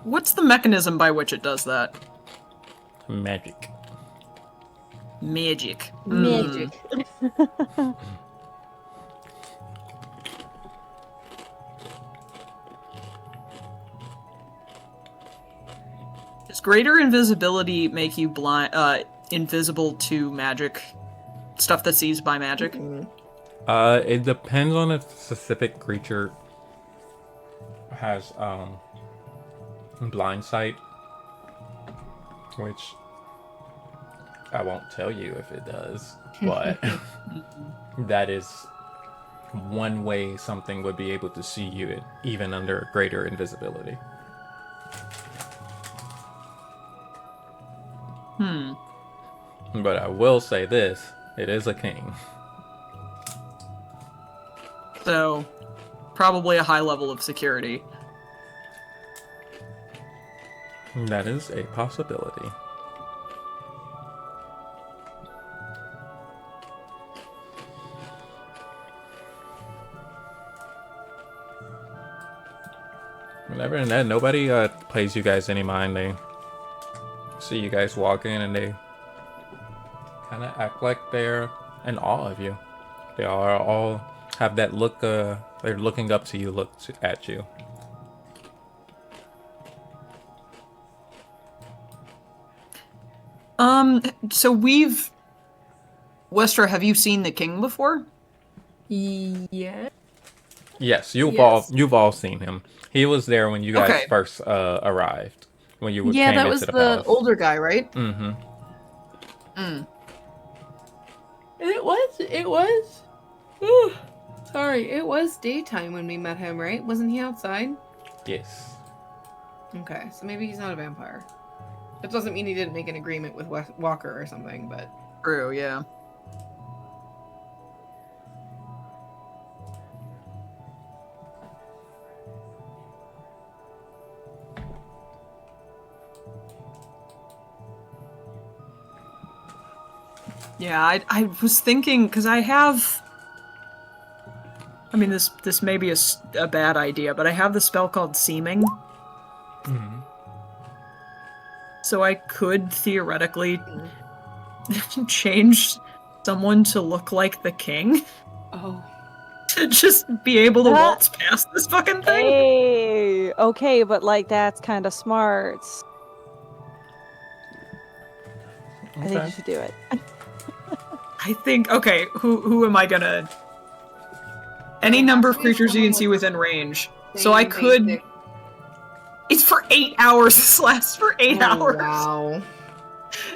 What's the mechanism by which it does that? Magic. Magic. Magic. Does greater invisibility make you blind, invisible to magic? Stuff that's seized by magic? It depends on if the specific creature has blind sight, which I won't tell you if it does, but that is one way something would be able to see you even under greater invisibility. But I will say this, it is a king. So, probably a high level of security. That is a possibility. Whenever and then, nobody pays you guys any mind. They see you guys walk in and they kind of act like they're in awe of you. They are all have that look, they're looking up to you, at you. So Westra, have you seen the king before? Yeah. Yes, you've all seen him. He was there when you guys first arrived. When you Yeah, came that into was the the palace. older guy, right? Mm-hmm. It was. Sorry, it was daytime when we met him, right? Wasn't he outside? Yes. Okay, so maybe he's not a vampire. That doesn't mean he didn't make an agreement with Walker or something, but... True, yeah. Yeah, I was thinking, because I have... I mean, this may be a bad idea, but I have the spell called Seeming. Mm-hmm. So I could theoretically change someone to look like the king. Oh. To just be able to waltz past this fucking thing. Hey, okay, but like that's kind of smart. I think you should do it. I think, okay, who am I gonna... Any number of creatures you can see within range. So I could... It's for 8 hours. This lasts for 8 hours. Wow.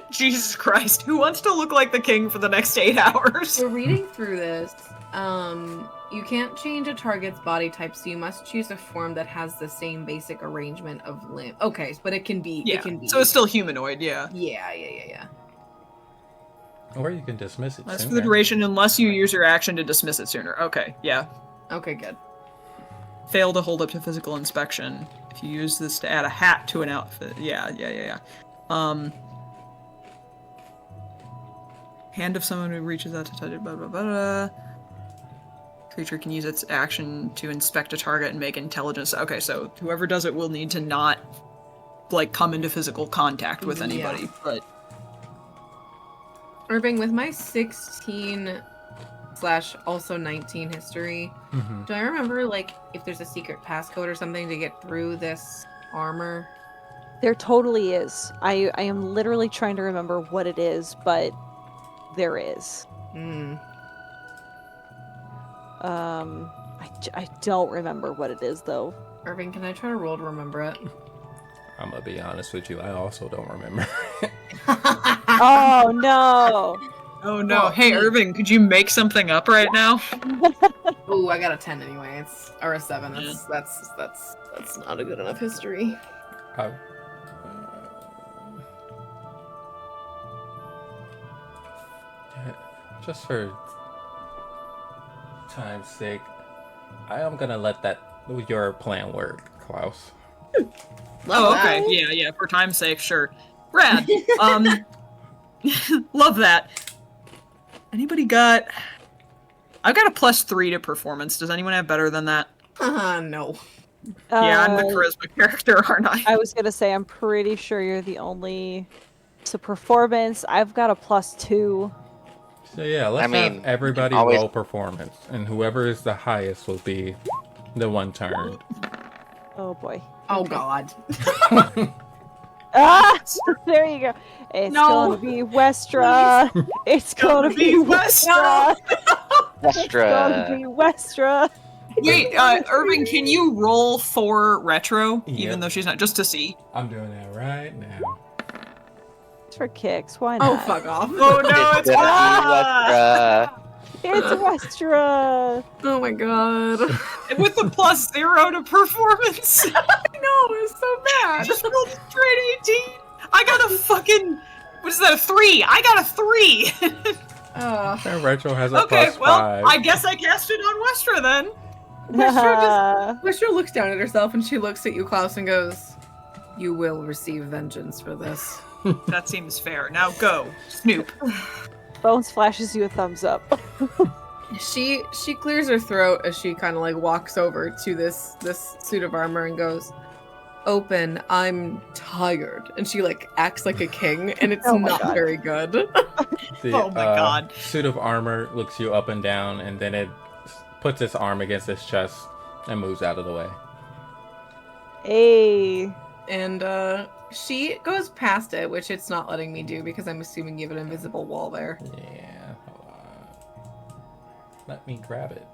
Jesus Christ. Who wants to look like the king for the next 8 hours? So reading through this, you can't change a target's body type, so you must choose a form that has the same basic arrangement of limb. Okay, but it can be... Yeah, it can be. so it's still humanoid, yeah. Yeah. Or you can dismiss it That's sooner. for the duration unless you use your action to dismiss it sooner. Okay, yeah. Okay, good. Fail to hold up to physical inspection. If you use this to add a hat to an outfit. Yeah. Hand of someone who reaches out to touch it, blah, blah, blah. Creature can use its action to inspect a target and make intelligence. Okay, so whoever does it will need to not, like, come into physical contact with anybody, but... Irving, with my 16 / also 19 history, do I remember, like, if there's a secret passcode or something to get through this armor? There totally is. I am literally trying to remember what it is, but there is. I don't remember what it is, though. Irving, can I try to roll to remember it? I'm gonna be honest with you, I also don't remember. Oh, no! Oh no, hey Irving, could you make something up right now? Ooh, I got a 10 anyway. Or a 7. That's not a good enough history. Just for time's sake, I am gonna let your plan work, Klaus. Oh, okay. Yeah, for time's sake, sure. Rad. Love that. Anybody got... I've got a +3 to performance. Does anyone have better than that? No. Yeah, I'm the charisma character, aren't I? I was gonna say, I'm pretty sure you're the only... So performance, I've got a +2. So yeah, let's have everybody roll performance, and whoever is the highest will be the one turned. Oh boy. Oh god. Ah! There you go. It's gonna be Westra. It's gonna be Westra. It's gonna be Westra. Wait, Irving, can you roll for retro, even though she's not, just to see? I'm doing that right now. It's for kicks. Why not? Oh, fuck off. Oh no, it's Westra. It's Westra. Oh my god. With the +0 to performance. I know, it was so bad. I just rolled a straight 18. I got a fucking... What is that, a 3? I got a 3! And Retro has a okay, +5. well, I guess I cast it on Westra then. Westra looks down at herself and she looks at you, Klaus, and goes, "You will receive vengeance for this." That seems fair. Now go, Snoop. Bones flashes you a thumbs up. She clears her throat as she kind of like walks over to this suit of armor and goes, "Open, I'm tired." And she like acts like a king, and it's not very good. Oh my god. Suit of armor looks you up and down, and then it puts its arm against its chest and moves out of the way. Hey. And she goes past it, which it's not letting me do because I'm assuming you have an invisible wall there. Yeah, hold on. Let me grab it.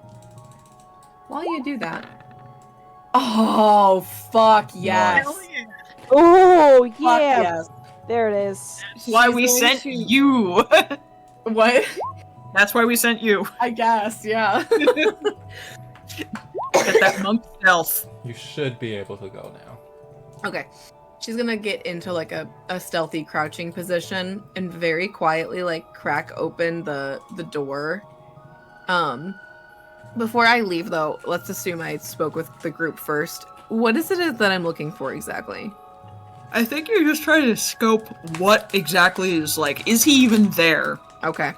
While you do that. Oh, fuck yes. Oh, yeah. Fuck yes. There it is. That's why we sent you. What? That's why we sent you. I guess, yeah. Get that monk stealth. You should be able to go now. Okay. She's gonna get into like a stealthy crouching position and very quietly like crack open the door. Before I leave though, let's assume I spoke with the group first. What is it that I'm looking for exactly? I think you're just trying to scope what exactly is like. Is he even there? Okay.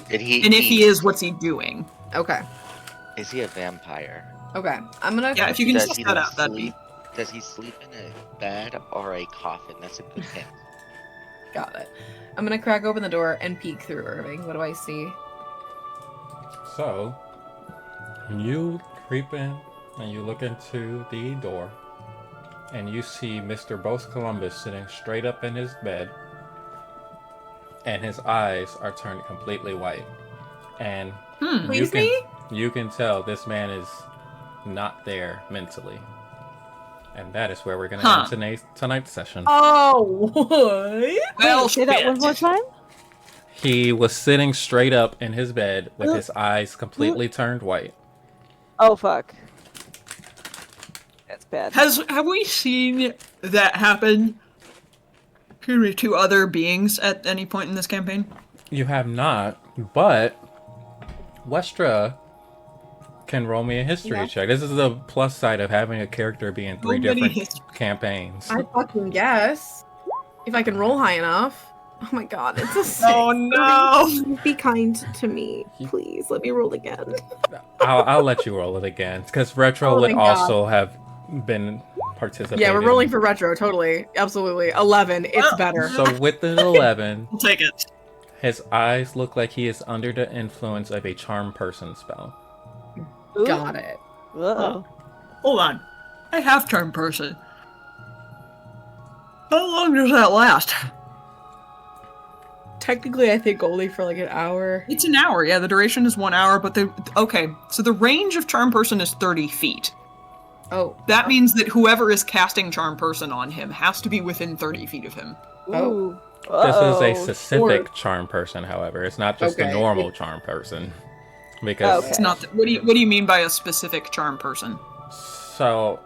Did he? And if he is, what's he doing? Okay. Is he a vampire? Okay. I'm gonna. Yeah, if you can Does suss he that out, that'd be. Does he sleep in a bed or a coffin? That's a good hint. Got it. I'm gonna crack open the door and peek through Irving. What do I see? So, you creep in and you look into the door, and you see Mr. Bose Columbus sitting straight up in his bed, and his eyes are turned completely white. And you can tell this man is not there mentally. And that is where we're going to end tonight's session. Oh, what? Well, say that one more time. He was sitting straight up in his bed with his eyes completely turned white. Oh fuck. That's bad. Have we seen that happen to other beings at any point in this campaign? You have not, but Westra can roll me a history check. This is the plus side of having a character be in 3 different campaigns. I fucking guess. If I can roll high enough. Oh my god, it's a 6. Oh no! Be kind to me, please. Let me roll again. I'll let you roll it again, because Retro would also have been participating. Yeah, we're rolling for Retro, totally. Absolutely. 11, it's better. So with the 11, We'll take it. his eyes look like he is under the influence of a charm person spell. Ooh. Got it. Uh-oh. Hold on. I have charm person. How long does that last? Technically, I think only for like an hour. It's an hour, yeah, the duration is 1 hour, but so the range of charm person is 30 feet. Oh. That means that whoever is casting charm person on him has to be within 30 feet of him. Oh. This is a Uh-oh. specific charm person, however. It's not just a normal charm person. Because It's not. What do you mean by a specific charm person? So,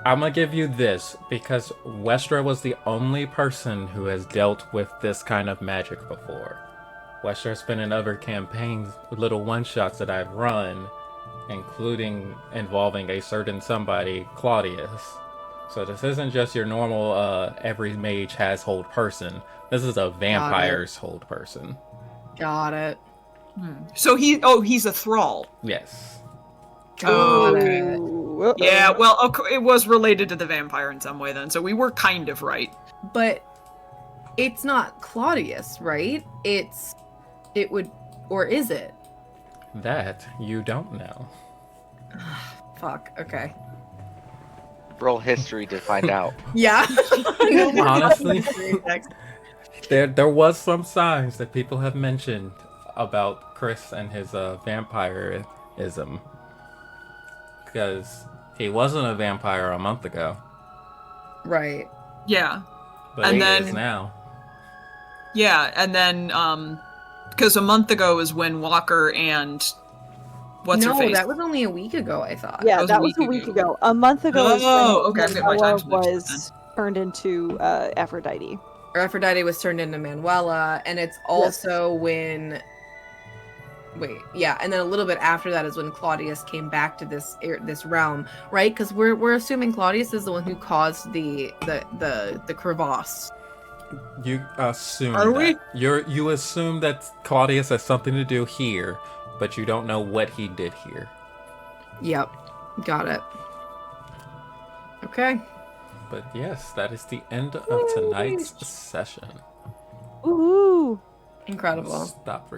I'm gonna give you this, because Westra was the only person who has dealt with this kind of magic before. Westra's been in other campaigns, little one-shots that I've run, including involving a certain somebody, Claudius. So this isn't just your normal, every mage has hold person. This is a vampire's hold person. Got it. So he's a thrall. Yes. Got it. Ooh, uh-oh. Yeah, well, it was related to the vampire in some way then, so we were kind of right. But it's not Claudius, right? It would, or is it? That you don't know. Fuck, okay. Roll history to find out. Yeah. Honestly, there was some signs that people have mentioned about Chris and his vampirism. Because he wasn't a vampire a month ago. Right. Yeah. But And he then- is now. Yeah, and then, because a month ago is when Walker and what's her No, face? that was only a week ago, I thought. Yeah, that was a week ago. A month ago is Oh, when okay, I've got my Manuela times mixed up was turned into Aphrodite. Or Aphrodite was turned into Manuela, and it's also when... Wait, yeah, and then a little bit after that is when Claudius came back to this realm, right? Because we're assuming Claudius is the one who caused the crevasse. You assume Are we? You assume that Claudius has something to do here, but you don't know what he did here. Yep, got it. Okay. But yes, that is the end of tonight's session. Ooh. Incredible. Stop